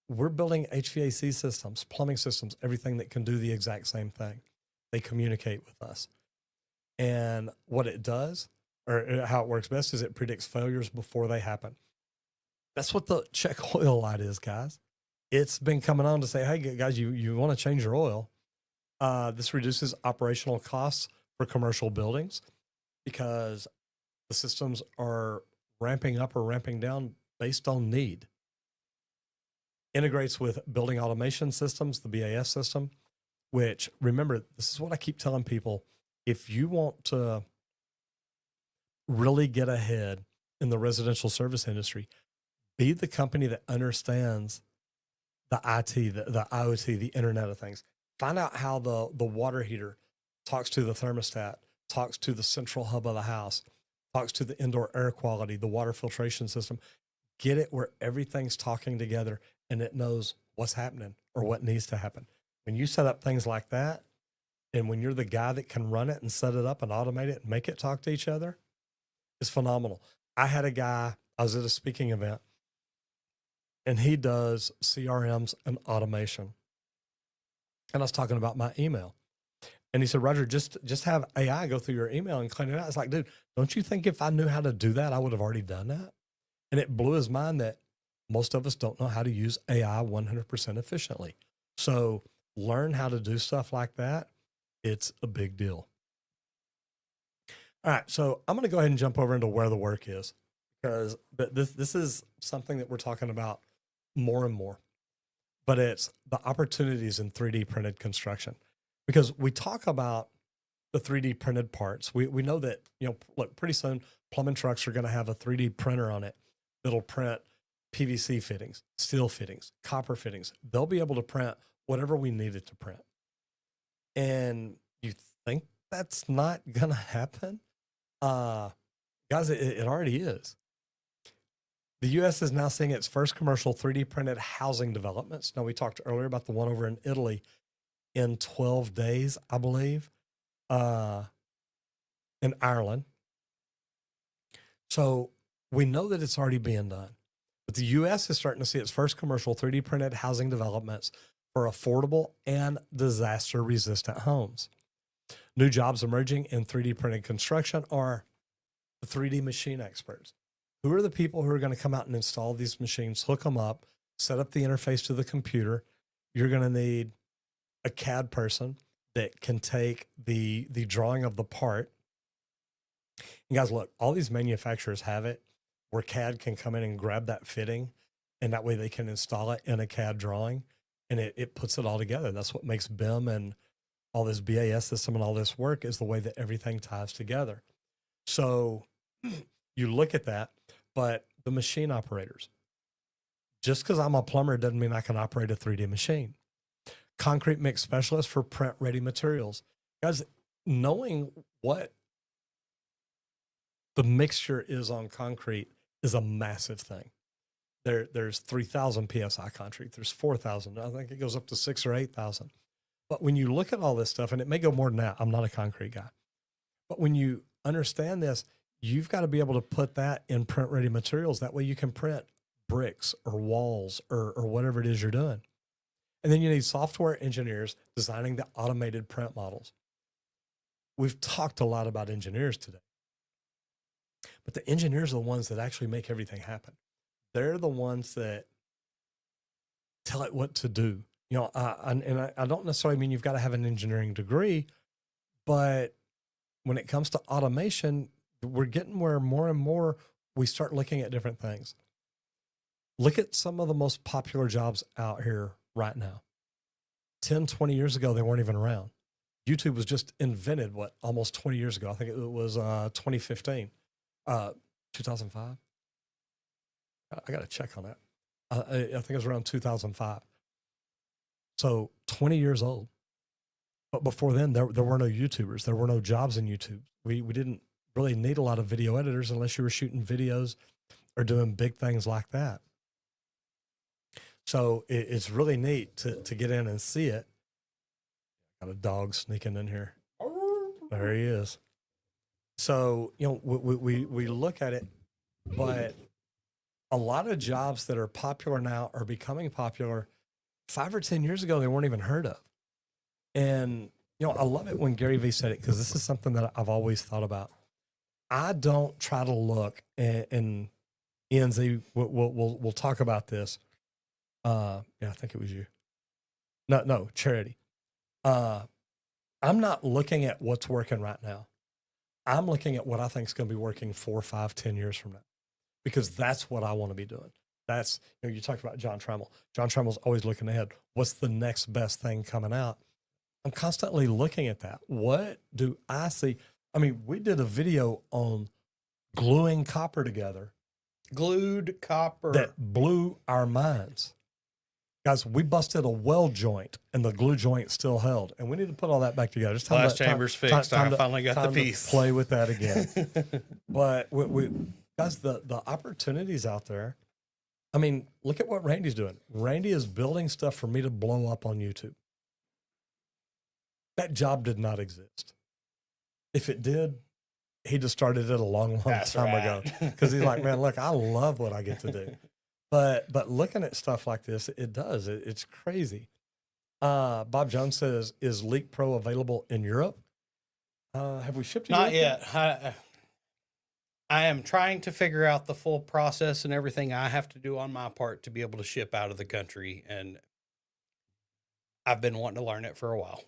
[SPEAKER 1] We're building HVAC systems, plumbing systems, everything that can do the exact same thing. They communicate with us. And what it does, or how it works best, is it predicts failures before they happen. That's what the check oil light is, guys. It's been coming on to say, hey, guys, you want to change your oil. This reduces operational costs for commercial buildings because the systems are ramping up or ramping down based on need. Integrates with building automation systems, the BAS system, which, remember, this is what I keep telling people. If you want to really get ahead in the residential service industry, be the company that understands the IT, the IoT, the Internet of Things. Find out how the water heater talks to the thermostat, talks to the central hub of the house, talks to the indoor air quality, the water filtration system. Get it where everything's talking together and it knows what's happening or what needs to happen. When you set up things like that, and when you're the guy that can run it and set it up and automate it and make it talk to each other, it's phenomenal. I had a guy, I was at a speaking event, and he does CRMs and automation. And I was talking about my email. And he said, Roger, just have AI go through your email and clean it out. It's like, dude, don't you think if I knew how to do that, I would have already done that? And it blew his mind that most of us don't know how to use AI 100% efficiently. So learn how to do stuff like that. It's a big deal. All right. So I'm going to go ahead and jump over into where the work is, because this is something that we're talking about more and more, but it's the opportunities in 3D printed construction, because we talk about the 3D printed parts. We know that, look, pretty soon plumbing trucks are going to have a 3D printer on it that'll print PVC fittings, steel fittings, copper fittings. They'll be able to print whatever we need it to print. And you think that's not going to happen? Guys, it already is. The U.S. is now seeing its first commercial 3D printed housing developments. Now, we talked earlier about the one over in Italy in 12 days, I believe, in Ireland. So we know that it's already being done. But the U.S. is starting to see its first commercial 3D printed housing developments for affordable and disaster-resistant homes. New jobs emerging in 3D printed construction are the 3D machine experts. Who are the people who are going to come out and install these machines, hook them up, set up the interface to the computer? You're going to need a CAD person that can take the drawing of the part. And guys, look, all these manufacturers have it where CAD can come in and grab that fitting, and that way they can install it in a CAD drawing, and it puts it all together. That's what makes BIM and all this BAS system and all this work, is the way that everything ties together. So you look at that, but the machine operators, just because I'm a plumber doesn't mean I can operate a 3D machine. Concrete mix specialist for print ready materials. Guys, knowing what the mixture is on concrete is a massive thing. There's 3,000 PSI concrete. There's 4,000. I think it goes up to 6,000 or 8,000. But when you look at all this stuff, and it may go more than that, I'm not a concrete guy, but when you understand this, you've got to be able to put that in print ready materials. That way you can print bricks or walls or whatever it is you're doing. And then you need software engineers designing the automated print models. We've talked a lot about engineers today, but the engineers are the ones that actually make everything happen. They're the ones that tell it what to do. I don't necessarily mean you've got to have an engineering degree, but when it comes to automation, we're getting where more and more we start looking at different things. Look at some of the most popular jobs out here right now. 10, 20 years ago, they weren't even around. YouTube was just invented, almost 20 years ago. I think it was 2015, 2005. I got to check on that. I think it was around 2005. So 20 years old. But before then, there were no YouTubers. There were no jobs in YouTube. We didn't really need a lot of video editors unless you were shooting videos are doing big things like that. So it's really neat to get in and see it. Got a dog sneaking in here. There he is. So, you know, we look at it, but a lot of jobs that are popular now are becoming popular. 5 or 10 years ago, they weren't even heard of. And, you know, I love it when Gary Vee said it, because this is something that I've always thought about. I don't try to look, and ENZ, we'll talk about this. Yeah, I think it was you. No, Charity. I'm not looking at what's working right now. I'm looking at what I think is going to be working 4, 5, 10 years from now, because that's what I want to be doing. That's, you know, you talked about John Trammell. John Trammell's always looking ahead. What's the next best thing coming out? I'm constantly looking at that. What do I see? I mean, we did a video on gluing copper together.
[SPEAKER 2] Glued copper.
[SPEAKER 1] That blew our minds. Guys, we busted a weld joint and the glue joint still held. And we need to put all that back together. It's
[SPEAKER 2] Glass chamber's fixed. I finally got the piece.
[SPEAKER 1] Play with that again. But we guys, the opportunities out there. I mean, look at what Randy's doing. Randy is building stuff for me to blow up on YouTube. That job did not exist. If it did, he'd have started it a long time ago. Because he's like, man, look, I love what I get to do. But looking at stuff like this, it does. It's crazy. Bob Jones says, is Leak Pro available in Europe? Have we shipped it
[SPEAKER 2] Not
[SPEAKER 1] yet?
[SPEAKER 2] I am trying to figure out the full process and everything I have to do on my part to be able to ship out of the country. And I've been wanting to learn it for a while.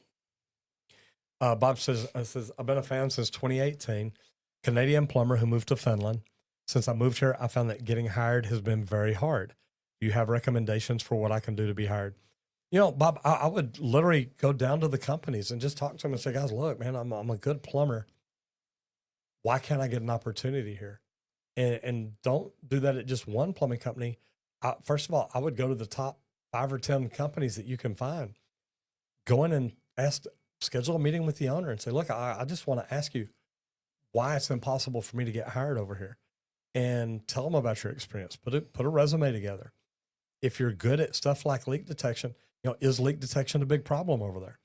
[SPEAKER 1] Bob says, I've been a fan since 2018. Canadian plumber who moved to Finland. Since I moved here, I found that getting hired has been very hard. Do you have recommendations for what I can do to be hired? You know, Bob, I would literally go down to the companies and just talk to them and say, guys, look, man, I'm a good plumber. Why can't I get an opportunity here? And don't do that at just one plumbing company. First of all, I would go to the top 5 or 10 companies that you can find. Go in and schedule a meeting with the owner and say, look, I just want to ask you why it's impossible for me to get hired over here. And tell them about your experience. Put a resume together. If you're good at stuff like leak detection, you know, is leak detection a big problem over there?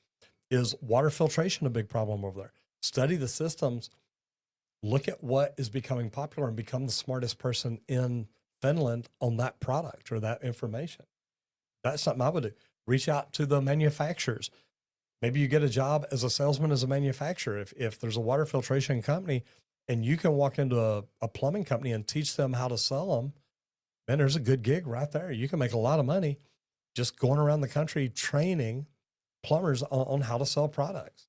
[SPEAKER 1] Is water filtration a big problem over there? Study the systems. Look at what is becoming popular and become the smartest person in Finland on that product or that information. That's something I would do. Reach out to the manufacturers. Maybe you get a job as a salesman as a manufacturer. If there's a water filtration company, and you can walk into a plumbing company and teach them how to sell them, man, there's a good gig right there. You can make a lot of money just going around the country training plumbers on how to sell products.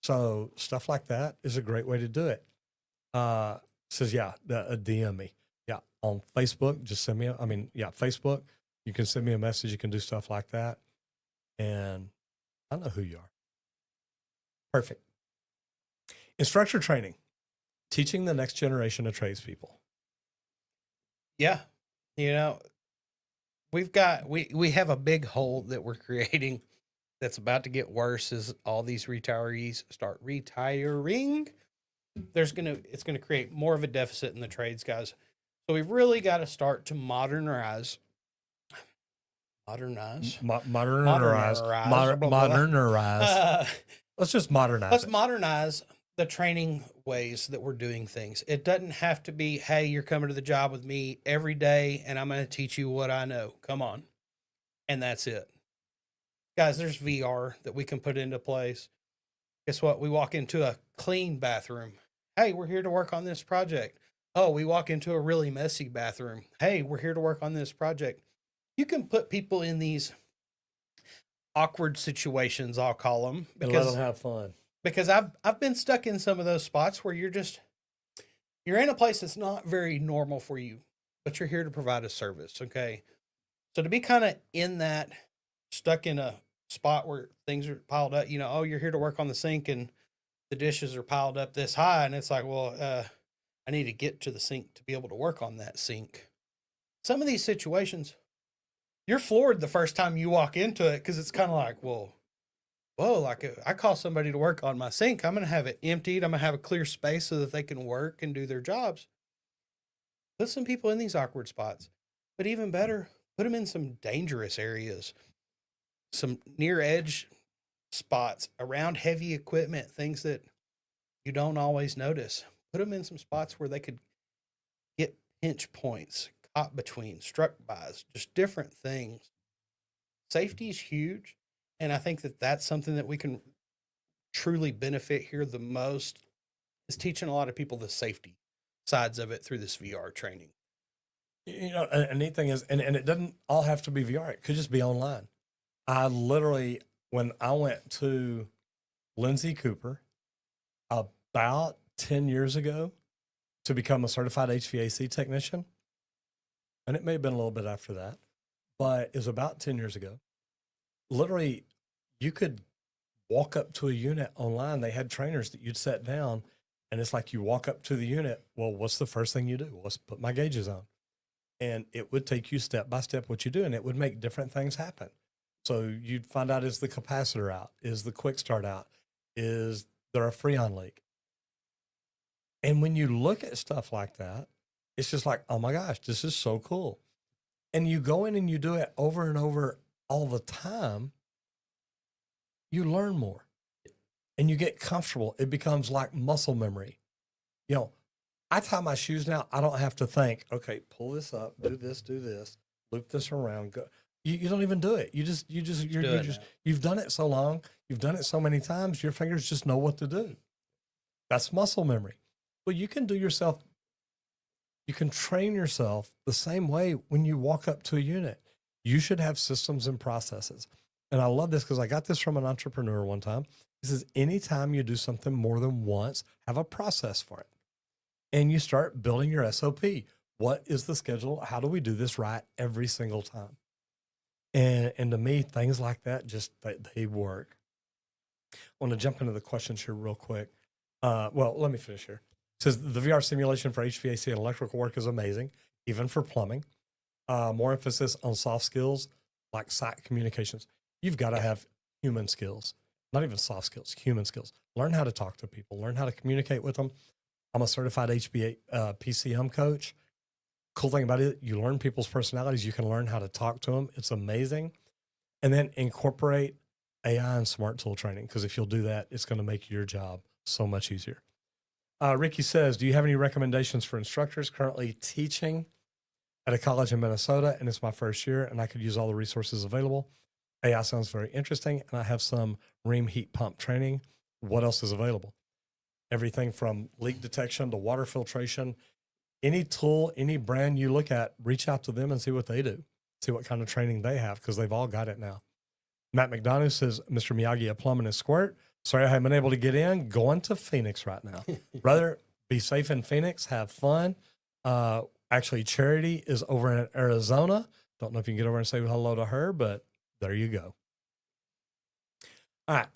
[SPEAKER 1] So stuff like that is a great way to do it. Says, yeah, DM me. Yeah, on Facebook, just send me, Facebook. You can send me a message. You can do stuff like that. And I know who you are. Perfect. Instructor training. Teaching the next generation of tradespeople.
[SPEAKER 2] Yeah. You know, we have a big hole that we're creating that's about to get worse as all these retirees start retiring. It's going to create more of a deficit in the trades, guys. So we've really got to start to modernize. Let's
[SPEAKER 1] just modernize.
[SPEAKER 2] Let's modernize the training ways that we're doing things. It doesn't have to be, hey, you're coming to the job with me every day and I'm going to teach you what I know. Come on. And that's it. Guys, there's VR that we can put into place. Guess what? We walk into a clean bathroom. Hey, we're here to work on this project. Oh, we walk into a really messy bathroom. Hey, we're here to work on this project. You can put people in these awkward situations, I'll call them,
[SPEAKER 1] because let them have fun.
[SPEAKER 2] Because I've been stuck in some of those spots where you're in a place that's not very normal for you, but you're here to provide a service. Okay. So to be kind of in that, stuck in a spot where things are piled up, you know, oh, you're here to work on the sink and the dishes are piled up this high. And it's like, well, I need to get to the sink to be able to work on that sink. Some of these situations, you're floored the first time you walk into it. Cause it's kind of like, well, whoa, like if I call somebody to work on my sink, I'm going to have it emptied. I'm going to have a clear space so that they can work and do their jobs. Put some people in these awkward spots, but even better, put them in some dangerous areas, some near edge spots around heavy equipment, things that you don't always notice. Put them in some spots where they could get pinch points, caught between, struck bys, just different things. Safety is huge. And I think that that's something that we can truly benefit here the most is teaching a lot of people the safety sides of it through this VR training.
[SPEAKER 1] You know, a neat thing is, and it doesn't all have to be VR. It could just be online. I literally, when I went to Lindsay Cooper about 10 years ago to become a certified HVAC technician, and it may have been a little bit after that, but it was about 10 years ago. Literally, you could walk up to a unit online. They had trainers that you'd set down, and it's like you walk up to the unit. Well, what's the first thing you do? Well, let's put my gauges on. And it would take you step by step what you do, and it would make different things happen. So you'd find out, is the capacitor out? Is the quick start out? Is there a freon leak? And when you look at stuff like that, it's just like, oh my gosh, this is so cool. And you go in and you do it over and over all the time, you learn more and you get comfortable. It becomes like muscle memory. You know, I tie my shoes now. I don't have to think, okay, pull this up, do this, loop this around. Go. You don't even do it. You've done it so long. You've done it so many times. Your fingers just know what to do. That's muscle memory. Well, you can train yourself the same way when you walk up to a unit. You should have systems and processes. And I love this because I got this from an entrepreneur one time. He says, anytime you do something more than once, have a process for it. And you start building your SOP. What is the schedule? How do we do this right every single time? And to me, things like that, just they work. I want to jump into the questions here real quick. Well, let me finish here. It says the VR simulation for HVAC and electrical work is amazing, even for plumbing. More emphasis on soft skills like site communications. You've got to have human skills, not even soft skills, human skills. Learn how to talk to people, learn how to communicate with them. I'm a certified PCM coach. Cool thing about it, you learn people's personalities. You can learn how to talk to them. It's amazing. And then incorporate AI and smart tool training, because if you'll do that, it's going to make your job so much easier. Ricky says, do you have any recommendations for instructors currently teaching at a college in Minnesota? And it's my first year and I could use all the resources available. AI sounds very interesting. And I have some Rheem heat pump training. What else is available? Everything from leak detection to water filtration. Any tool, any brand you look at, reach out to them and see what they do. See what kind of training they have, because they've all got it now. Matt McDonough says, Mr. Miyagi, a plumbing and squirt. Sorry I haven't been able to get in. Going to Phoenix right now. Brother, be safe in Phoenix. Have fun. Actually, Charity is over in Arizona. Don't know if you can get over and say hello to her, but there you go. All right.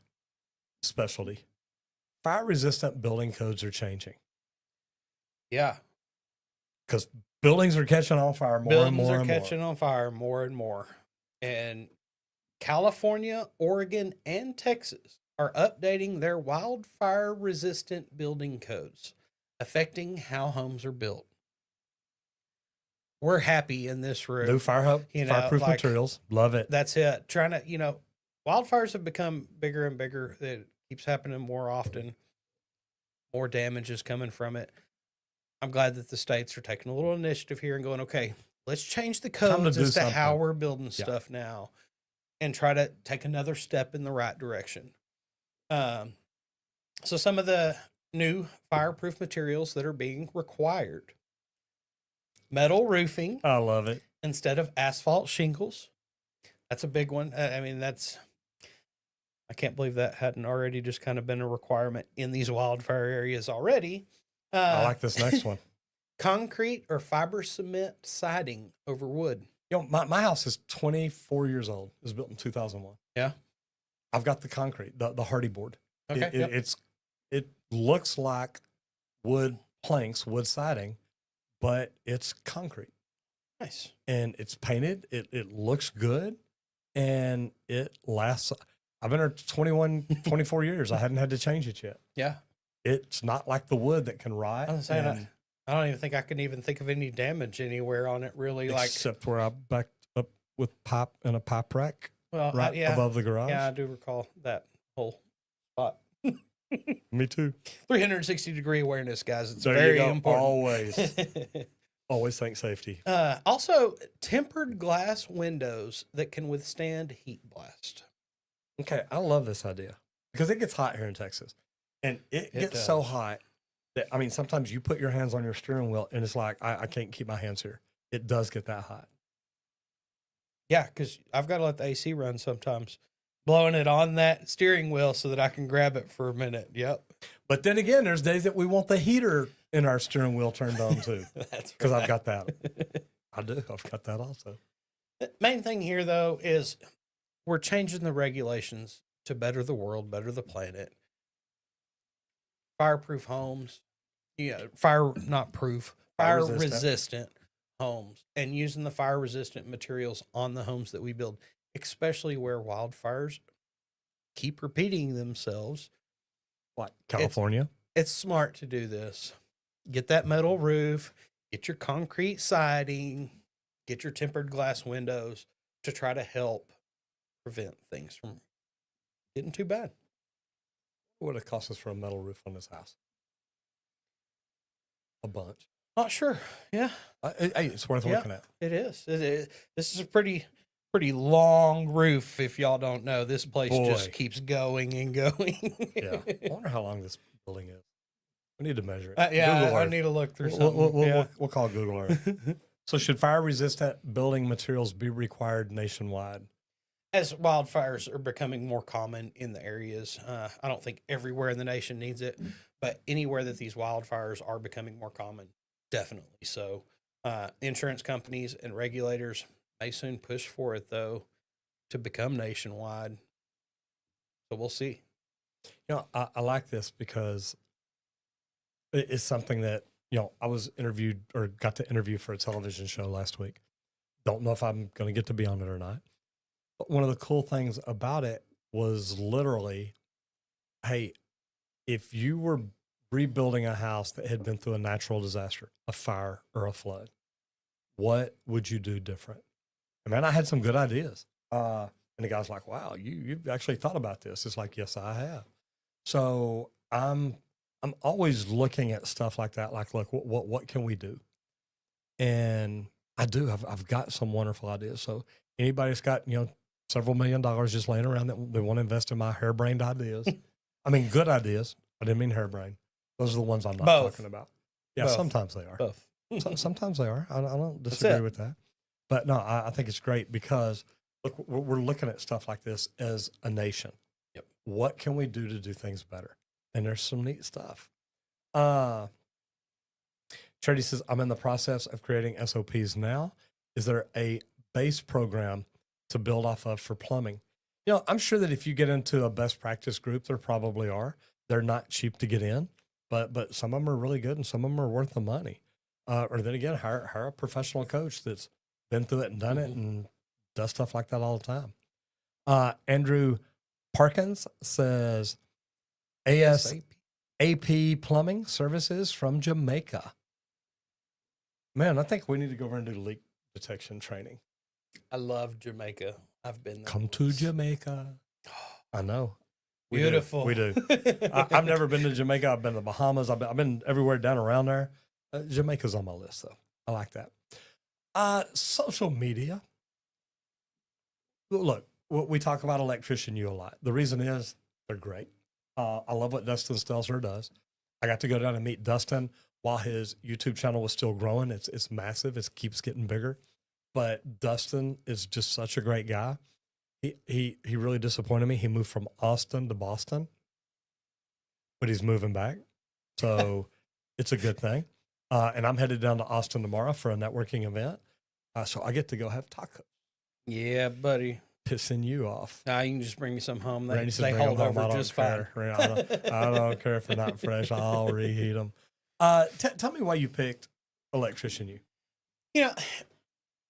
[SPEAKER 1] Specialty. Fire-resistant building codes are changing.
[SPEAKER 2] Yeah.
[SPEAKER 1] Because buildings are catching on fire more and more.
[SPEAKER 2] Buildings are catching on fire more and more. And California, Oregon, and Texas are updating their wildfire-resistant building codes, affecting how homes are built. We're happy in this room.
[SPEAKER 1] New fireproof materials. Love it.
[SPEAKER 2] That's it. Trying to, wildfires have become bigger and bigger. It keeps happening more often. More damage is coming from it. I'm glad that the states are taking a little initiative here and going, okay, let's change the codes as to how we're building stuff now and try to take another step in the right direction. So some of the new fireproof materials that are being required: metal roofing.
[SPEAKER 1] I love it.
[SPEAKER 2] Instead of asphalt shingles. That's a big one. I can't believe that hadn't already just kind of been a requirement in these wildfire areas already.
[SPEAKER 1] I like this next one.
[SPEAKER 2] Concrete or fiber cement siding over wood.
[SPEAKER 1] My house is 24 years old. It was built in 2001.
[SPEAKER 2] Yeah.
[SPEAKER 1] I've got the concrete, the hardy board.
[SPEAKER 2] Okay.
[SPEAKER 1] It looks like wood planks, wood siding, but it's concrete.
[SPEAKER 2] Nice.
[SPEAKER 1] And it's painted. It looks good and it lasts. I've been here 24 years. I hadn't had to change it yet.
[SPEAKER 2] Yeah.
[SPEAKER 1] It's not like the wood that can rot.
[SPEAKER 2] I don't even think I can even think of any damage anywhere on it, really. Like,
[SPEAKER 1] Except where I backed up with pipe in a pipe rack
[SPEAKER 2] well,
[SPEAKER 1] right
[SPEAKER 2] yeah,
[SPEAKER 1] above the garage.
[SPEAKER 2] yeah, I do recall that whole spot.
[SPEAKER 1] Me too.
[SPEAKER 2] 360-degree awareness, guys. It's
[SPEAKER 1] There you
[SPEAKER 2] very
[SPEAKER 1] go.
[SPEAKER 2] important.
[SPEAKER 1] Always think safety.
[SPEAKER 2] Also, tempered glass windows that can withstand heat blast.
[SPEAKER 1] Okay, I love this idea because it gets hot here in Texas, and it gets so
[SPEAKER 2] does.
[SPEAKER 1] hot that I mean sometimes you put your hands on your steering wheel and it's like I can't keep my hands here. It does get that hot.
[SPEAKER 2] Yeah, because I've got to let the AC run sometimes, blowing it on that steering wheel so that I can grab it for a minute. Yep.
[SPEAKER 1] But then again, there's days that we want the heater in our steering wheel turned on too.
[SPEAKER 2] That's
[SPEAKER 1] Because
[SPEAKER 2] right.
[SPEAKER 1] I've got that. I do. I've got that also.
[SPEAKER 2] The main thing here, though, is we're changing the regulations to better the world, better the planet. Fireproof homes, fire
[SPEAKER 1] Fire-resistant.
[SPEAKER 2] resistant homes, and using the fire resistant materials on the homes that we build, especially where wildfires keep repeating themselves.
[SPEAKER 1] Like California.
[SPEAKER 2] It's smart to do this. Get that metal roof, get your concrete siding, get your tempered glass windows to try to help prevent things from getting too bad.
[SPEAKER 1] What would it cost us for a metal roof on this house? A bunch.
[SPEAKER 2] Not sure. Yeah,
[SPEAKER 1] Hey, it's worth
[SPEAKER 2] Yeah.
[SPEAKER 1] looking at.
[SPEAKER 2] it is. This is a pretty long roof. If y'all don't know, this place just
[SPEAKER 1] Boy.
[SPEAKER 2] keeps going and going.
[SPEAKER 1] Yeah. I wonder how long this building is. We need to measure it.
[SPEAKER 2] Yeah,
[SPEAKER 1] Google
[SPEAKER 2] I
[SPEAKER 1] Earth.
[SPEAKER 2] need to look through
[SPEAKER 1] We'll,
[SPEAKER 2] something. Yeah.
[SPEAKER 1] we'll call Google Earth. So, should fire resistant building materials be required nationwide?
[SPEAKER 2] As wildfires are becoming more common in the areas, I don't think everywhere in the nation needs it, but anywhere that these wildfires are becoming more common, definitely. So, insurance companies and regulators may soon push for it, though, to become nationwide. So we'll see.
[SPEAKER 1] You know, I like this because it's something that, I was interviewed or got to interview for a television show last week. Don't know if I'm going to get to be on it or not. But one of the cool things about it was literally, hey, if you were rebuilding a house that had been through a natural disaster, a fire or a flood, what would you do different? And man, I had some good ideas. And the guy's like, wow, you've actually thought about this. It's like, yes, I have. So I'm always looking at stuff like that. Like, look, what can we do? And I do. I've got some wonderful ideas. So anybody that's got, several $1 million just laying around that they want to invest in my harebrained ideas. I mean, good ideas. I didn't mean harebrained. Those are the ones I'm not
[SPEAKER 2] Both.
[SPEAKER 1] talking about. Yeah,
[SPEAKER 2] Both.
[SPEAKER 1] sometimes they are.
[SPEAKER 2] Both.
[SPEAKER 1] Sometimes they are. I don't
[SPEAKER 2] That's
[SPEAKER 1] disagree
[SPEAKER 2] it.
[SPEAKER 1] with that. But no, I think it's great because look, we're looking at stuff like this as a nation.
[SPEAKER 2] Yep.
[SPEAKER 1] What can we do to do things better? And there's some neat stuff. Charity says, I'm in the process of creating SOPs now. Is there a base program to build off of for plumbing? I'm sure that if you get into a best practice group, there probably are. They're not cheap to get in, but some of them are really good and some of them are worth the money. Or then again, hire a professional coach that's been through it and done it and does stuff like that all the time. Andrew Parkins says, ASAP Plumbing Services from Jamaica. Man, I think we need to go over and do leak detection training.
[SPEAKER 2] I love Jamaica. I've been there.
[SPEAKER 1] Come to
[SPEAKER 2] once.
[SPEAKER 1] Jamaica. I know. We do.
[SPEAKER 2] Beautiful.
[SPEAKER 1] We do. I've never been to Jamaica. I've been to the Bahamas. I've been everywhere down around there. Jamaica's on my list, though. I like that. Social media. Look, we talk about Electrician U a lot. The reason is they're great. I love what Dustin Stelzer does. I got to go down and meet Dustin while his YouTube channel was still growing. It's massive. It keeps getting bigger. But Dustin is just such a great guy. He really disappointed me. He moved from Austin to Boston, but he's moving back. So it's a good thing. And I'm headed down to Austin tomorrow for a networking event. So I get to go have tacos.
[SPEAKER 2] Yeah, buddy.
[SPEAKER 1] Pissing you off.
[SPEAKER 2] Now you can just bring me some home.
[SPEAKER 1] Randy
[SPEAKER 2] They
[SPEAKER 1] says bring
[SPEAKER 2] hold
[SPEAKER 1] them home.
[SPEAKER 2] over
[SPEAKER 1] I don't
[SPEAKER 2] just fine.
[SPEAKER 1] care. I don't care if they're not fresh. I'll reheat them. Tell me why you picked Electrician U.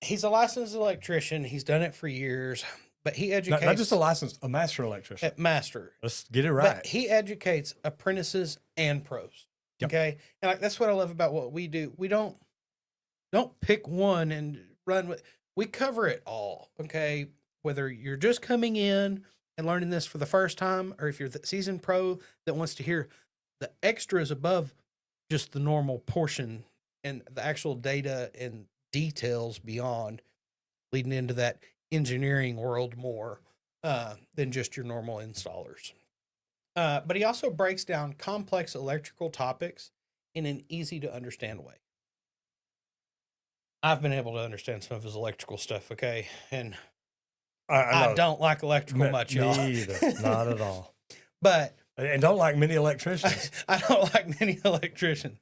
[SPEAKER 2] He's a licensed electrician. He's done it for years, but he educates
[SPEAKER 1] Not just a licensed, a master electrician.
[SPEAKER 2] master.
[SPEAKER 1] Let's get it right.
[SPEAKER 2] But he educates apprentices and pros.
[SPEAKER 1] Yep.
[SPEAKER 2] Okay. And like, that's what I love about what we do. We don't pick one and run with, we cover it all. Okay. Whether you're just coming in and learning this for the first time, or if you're the seasoned pro that wants to hear the extras above just the normal portion and the actual data and details beyond, leading into that engineering world more than just your normal installers. But he also breaks down complex electrical topics in an easy to understand way. I've been able to understand some of his electrical stuff, okay? And I
[SPEAKER 1] know.
[SPEAKER 2] don't like electrical much, y'all.
[SPEAKER 1] Me either. Not at all.
[SPEAKER 2] But
[SPEAKER 1] And don't like many electricians.
[SPEAKER 2] I don't like many electricians.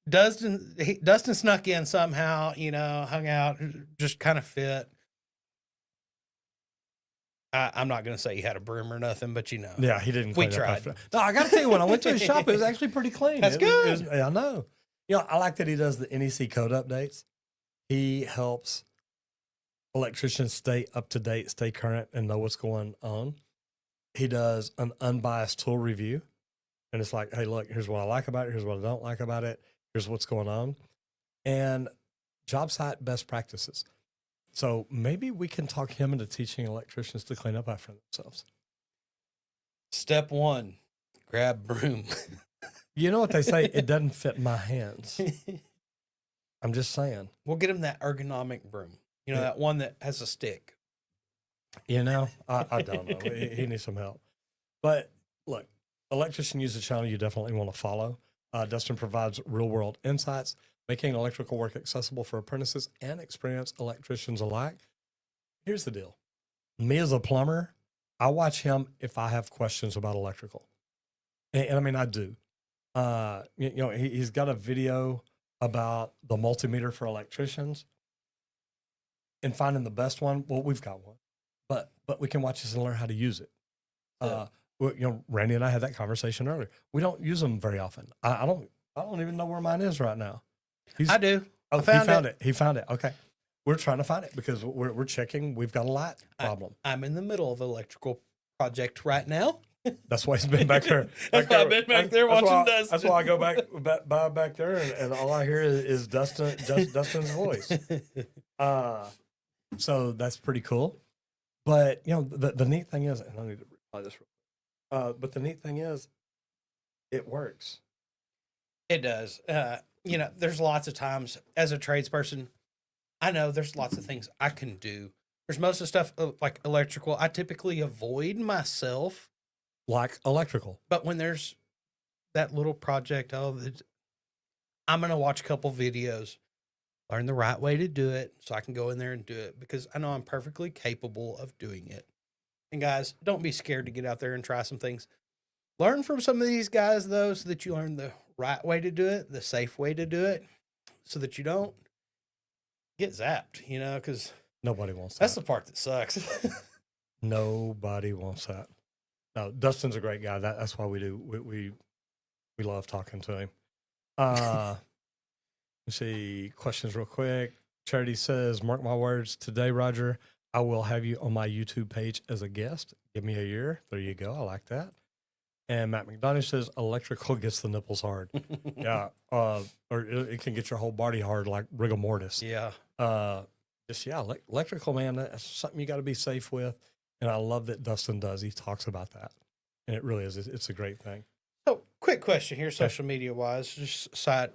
[SPEAKER 2] Dustin snuck in somehow, hung out, just kind of fit. I'm not going to say he had a broom or nothing, but
[SPEAKER 1] Yeah, he didn't.
[SPEAKER 2] We
[SPEAKER 1] clean up
[SPEAKER 2] tried.
[SPEAKER 1] after. No, I got to tell you, when I went to his shop, it was actually pretty clean.
[SPEAKER 2] That's good.
[SPEAKER 1] I know. I like that he does the NEC code updates. He helps electricians stay up to date, stay current, and know what's going on. He does an unbiased tool review. And it's like, hey, look, here's what I like about it. Here's what I don't like about it. Here's what's going on. And job site best practices. So maybe we can talk him into teaching electricians to clean up after themselves.
[SPEAKER 2] Step 1, grab broom.
[SPEAKER 1] You know what they say? It doesn't fit my hands. I'm just saying.
[SPEAKER 2] We'll get him that ergonomic broom.
[SPEAKER 1] Yeah.
[SPEAKER 2] That one that has a stick.
[SPEAKER 1] I don't know. He needs some help. But look, Electrician User channel you definitely want to follow. Dustin provides real-world insights, making electrical work accessible for apprentices and experienced electricians alike. Here's the deal. Me as a plumber, I watch him if I have questions about electrical. And I mean, I do. He's got a video about the multimeter for electricians and finding the best one. Well, we've got one, but we can watch this and learn how to use it.
[SPEAKER 2] Yeah.
[SPEAKER 1] Randy and I had that conversation earlier. We don't use them very often. I don't even know where mine is right now.
[SPEAKER 2] I do.
[SPEAKER 1] Oh,
[SPEAKER 2] I found
[SPEAKER 1] He found it. Okay. We're trying to find it because we're checking. We've got a light problem.
[SPEAKER 2] I'm in the middle of an electrical project right now.
[SPEAKER 1] That's why he's been back there.
[SPEAKER 2] That's why I've been back there watching Dustin.
[SPEAKER 1] That's why I go back there, and all I hear is Dustin's voice. So that's pretty cool. But the neat thing is, and I need to reply this. But the neat thing is, it works.
[SPEAKER 2] It does. There's lots of times as a tradesperson, I know there's lots of things I can do. There's most of the stuff like electrical, I typically avoid myself.
[SPEAKER 1] Like electrical.
[SPEAKER 2] But when there's that little project, I'm going to watch a couple videos, learn the right way to do it so I can go in there and do it because I know I'm perfectly capable of doing it. And guys, don't be scared to get out there and try some things. Learn from some of these guys, though, so that you learn the right way to do it, the safe way to do it, so that you don't get zapped, because
[SPEAKER 1] nobody wants that.
[SPEAKER 2] That's the part that sucks.
[SPEAKER 1] Nobody wants that. No, Dustin's a great guy. That's why we do. We love talking to him. Let's see questions real quick. Charity says, "Mark my words. Today, Roger, I will have you on my YouTube page as a guest. Give me a year." There you go. I like that. And Matt McDonough says, "Electrical gets the nipples hard." Yeah. Or it can get your whole body hard, like rigor mortis.
[SPEAKER 2] Yeah.
[SPEAKER 1] Electrical, man, that's something you got to be safe with. And I love that Dustin does. He talks about that. And it really is. It's a great thing.
[SPEAKER 2] So, quick question here, social media wise, just side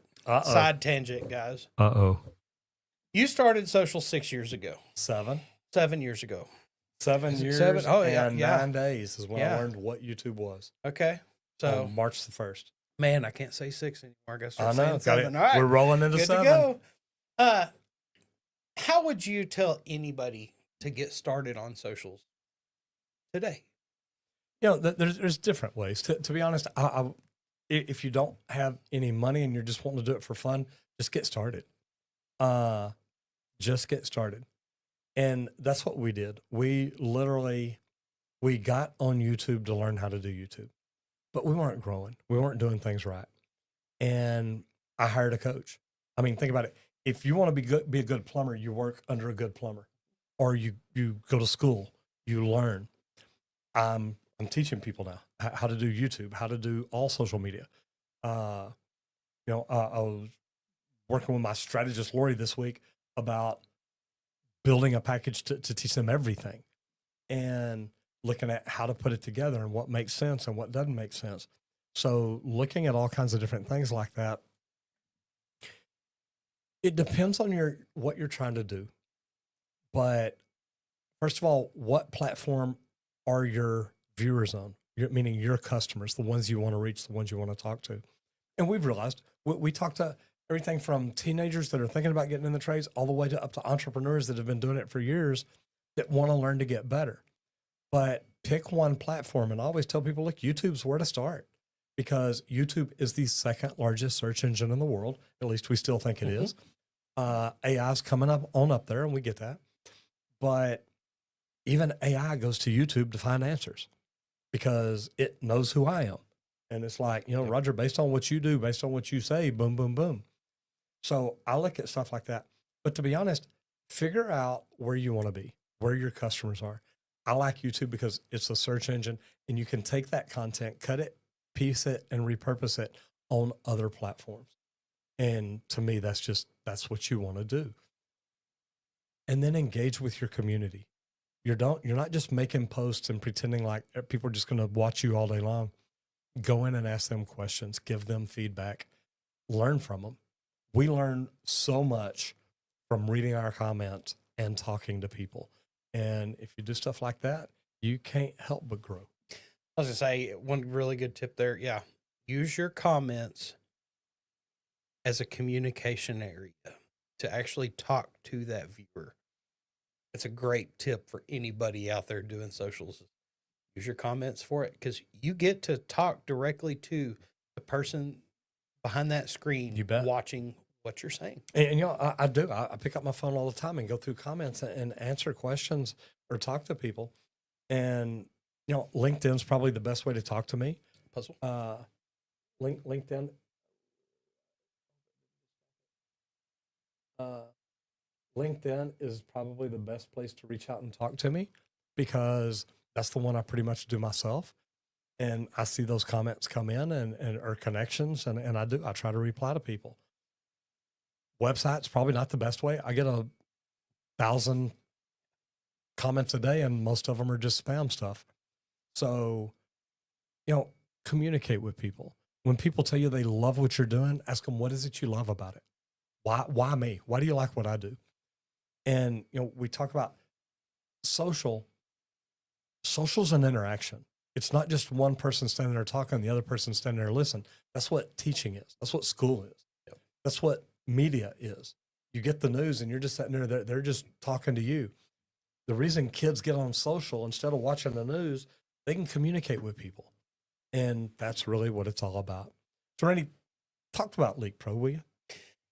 [SPEAKER 2] tangent, guys. You started social 6 years ago.
[SPEAKER 1] 7
[SPEAKER 2] years ago.
[SPEAKER 1] 7 years.
[SPEAKER 2] Oh, yeah.
[SPEAKER 1] And 9 days is when I learned what YouTube was.
[SPEAKER 2] Okay. So
[SPEAKER 1] March the 1st.
[SPEAKER 2] Man, I can't say 6 anymore.
[SPEAKER 1] I know.
[SPEAKER 2] 7. All right.
[SPEAKER 1] We're rolling into
[SPEAKER 2] Good
[SPEAKER 1] 7.
[SPEAKER 2] to go. How would you tell anybody to get started on socials today?
[SPEAKER 1] There's different ways. To be honest, if you don't have any money and you're just wanting to do it for fun, just get started. Just get started. And that's what we did. We got on YouTube to learn how to do YouTube, but we weren't growing. We weren't doing things right. And I hired a coach. I mean, think about it. If you want to be a good plumber, you work under a good plumber, or you go to school, you learn. I'm teaching people now how to do YouTube, how to do all social media. I was working with my strategist Lori this week about building a package to teach them everything and looking at how to put it together and what makes sense and what doesn't make sense. So looking at all kinds of different things like that. It depends on what you're trying to do. But first of all, what platform are your viewers on? Meaning your customers, the ones you want to reach, the ones you want to talk to. And we've realized we talk to everything from teenagers that are thinking about getting in the trades all the way to up to entrepreneurs that have been doing it for years that want to learn to get better. But pick one platform. And I always tell people, look, YouTube's where to start because YouTube is the second largest search engine in the world. At least we still think it is. AI's coming up there, and we get that. But even AI goes to YouTube to find answers because it knows who I am. And it's like, Roger, based on what you do, based on what you say, boom, boom, boom. So I look at stuff like that. But to be honest, figure out where you want to be, where your customers are. I like YouTube because it's a search engine and you can take that content, cut it, piece it, and repurpose it on other platforms. And to me, that's what you want to do. And then engage with your community. You're not just making posts and pretending like people are just going to watch you all day long. Go in and ask them questions, give them feedback, learn from them. We learn so much from reading our comments and talking to people. And if you do stuff like that, you can't help but grow.
[SPEAKER 2] I was going to say one really good tip there. Yeah. Use your comments as a communication area to actually talk to that viewer. It's a great tip for anybody out there doing socials. Use your comments for it because you get to talk directly to the person behind that screen watching what you're saying.
[SPEAKER 1] And I do. I pick up my phone all the time and go through comments and answer questions or talk to people. And, LinkedIn's probably the best way to talk to me.
[SPEAKER 2] Puzzle.
[SPEAKER 1] LinkedIn. LinkedIn is probably the best place to reach out and talk to me because that's the one I pretty much do myself. And I see those comments come in and or connections and I try to reply to people. Website's probably not the best way. I get 1,000 comments a day and most of them are just spam stuff. So, communicate with people. When people tell you they love what you're doing, ask them, what is it you love about it? Why me? Why do you like what I do? And, we talk about social's an interaction. It's not just one person standing there talking, the other person standing there listening. That's what teaching is. That's what school is.
[SPEAKER 2] Yep.
[SPEAKER 1] That's what media is. You get the news and you're just sitting there, they're just talking to you. The reason kids get on social instead of watching the news, they can communicate with people. And that's really what it's all about. So Randy, talk about Leak Pro, will you?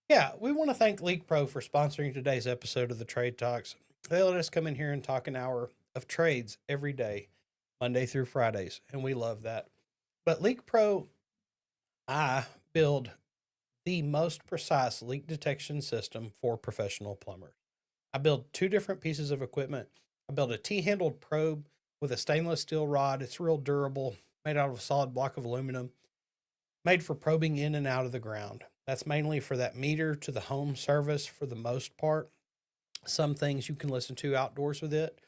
[SPEAKER 2] Yeah, we want to thank Leak Pro for sponsoring today's episode of the Trade Talks. They let us come in here and talk an hour of trades every day, Monday through Fridays, and we love that. But Leak Pro, I build the most precise leak detection system for professional plumbers. I build 2 different pieces of equipment. I build a T-handled probe with a stainless steel rod. It's real durable, made out of a solid block of aluminum, made for probing in and out of the ground. That's mainly for that meter to the home service for the most part. Some things you can listen to outdoors with it.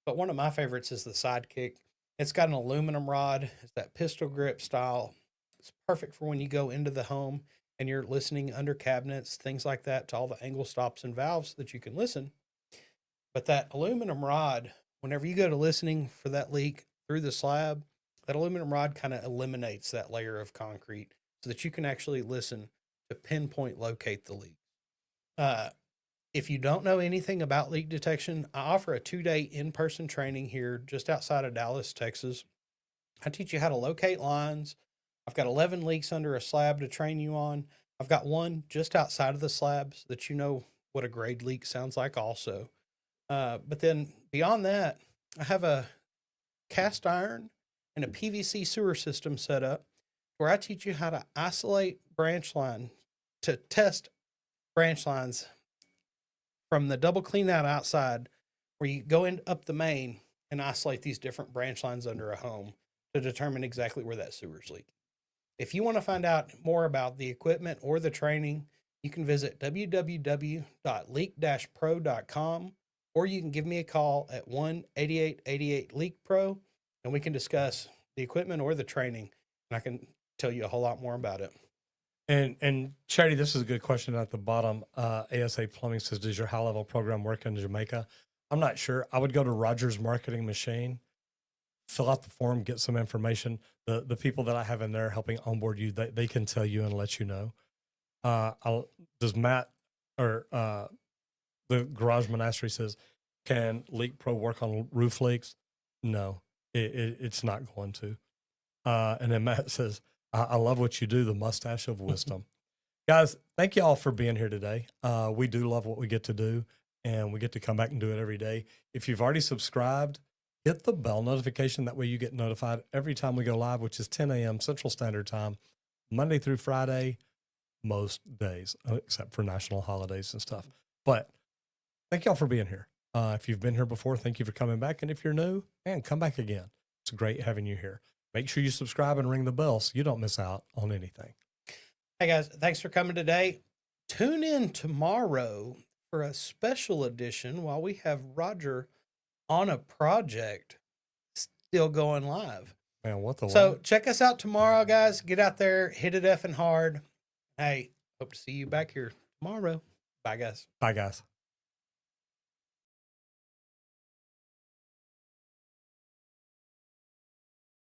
[SPEAKER 2] But one of my favorites is the Sidekick. It's got an aluminum rod. It's that pistol grip style. It's perfect for when you go into the home and you're listening under cabinets, things like that, to all the angle stops and valves that you can listen. But that aluminum rod, whenever you go to listening for that leak through the slab, that aluminum rod kind of eliminates that layer of concrete so that you can actually listen to pinpoint locate the leak. If you don't know anything about leak detection, I offer a 2-day in-person training here just outside of Dallas, Texas. I teach you how to locate lines. I've got 11 leaks under a slab to train you on. I've got one just outside of the slab so that you know what a grade leak sounds like also. But then beyond that, I have a cast iron and a PVC sewer system set up where I teach you how to isolate branch line, to test branch lines from the double clean out outside, where you go up the main and isolate these different branch lines under a home to determine exactly where that sewer's leaking. If you want to find out more about the equipment or the training, you can visit www.leak-pro.com, or you can give me a call at 1-8888-LEAK-PRO, and we can discuss the equipment or the training, and I can tell you a whole lot more about it.
[SPEAKER 1] And Charity, this is a good question at the bottom. ASA Plumbing says, does your high level program work in Jamaica? I'm not sure. I would go to Rogers Marketing Machine, fill out the form, get some information. The people that I have in there helping onboard you, they can tell you and let you know. Does Matt or the Garage Monastery says, can Leak Pro work on roof leaks? No, it's not going to. And then Matt says, I love what you do, the mustache of wisdom. Guys, thank you all for being here today. We do love what we get to do, and we get to come back and do it every day. If you've already subscribed, hit the bell notification. That way you get notified every time we go live, which is 10 a.m. Central Standard Time, Monday through Friday, most days, except for national holidays and stuff. But thank y'all for being here. If you've been here before, thank you for coming back. And if you're new, man, come back again. It's great having you here. Make sure you subscribe and ring the bell so you don't miss out on anything.
[SPEAKER 2] Hey guys, thanks for coming today. Tune in tomorrow for a special edition while we have Roger on a project still going live.
[SPEAKER 1] Man, what the
[SPEAKER 2] So
[SPEAKER 1] what?
[SPEAKER 2] check us out tomorrow, guys. Get out there, hit it effing hard. Hey, hope to see you back here tomorrow. Bye, guys.
[SPEAKER 1] Bye, guys.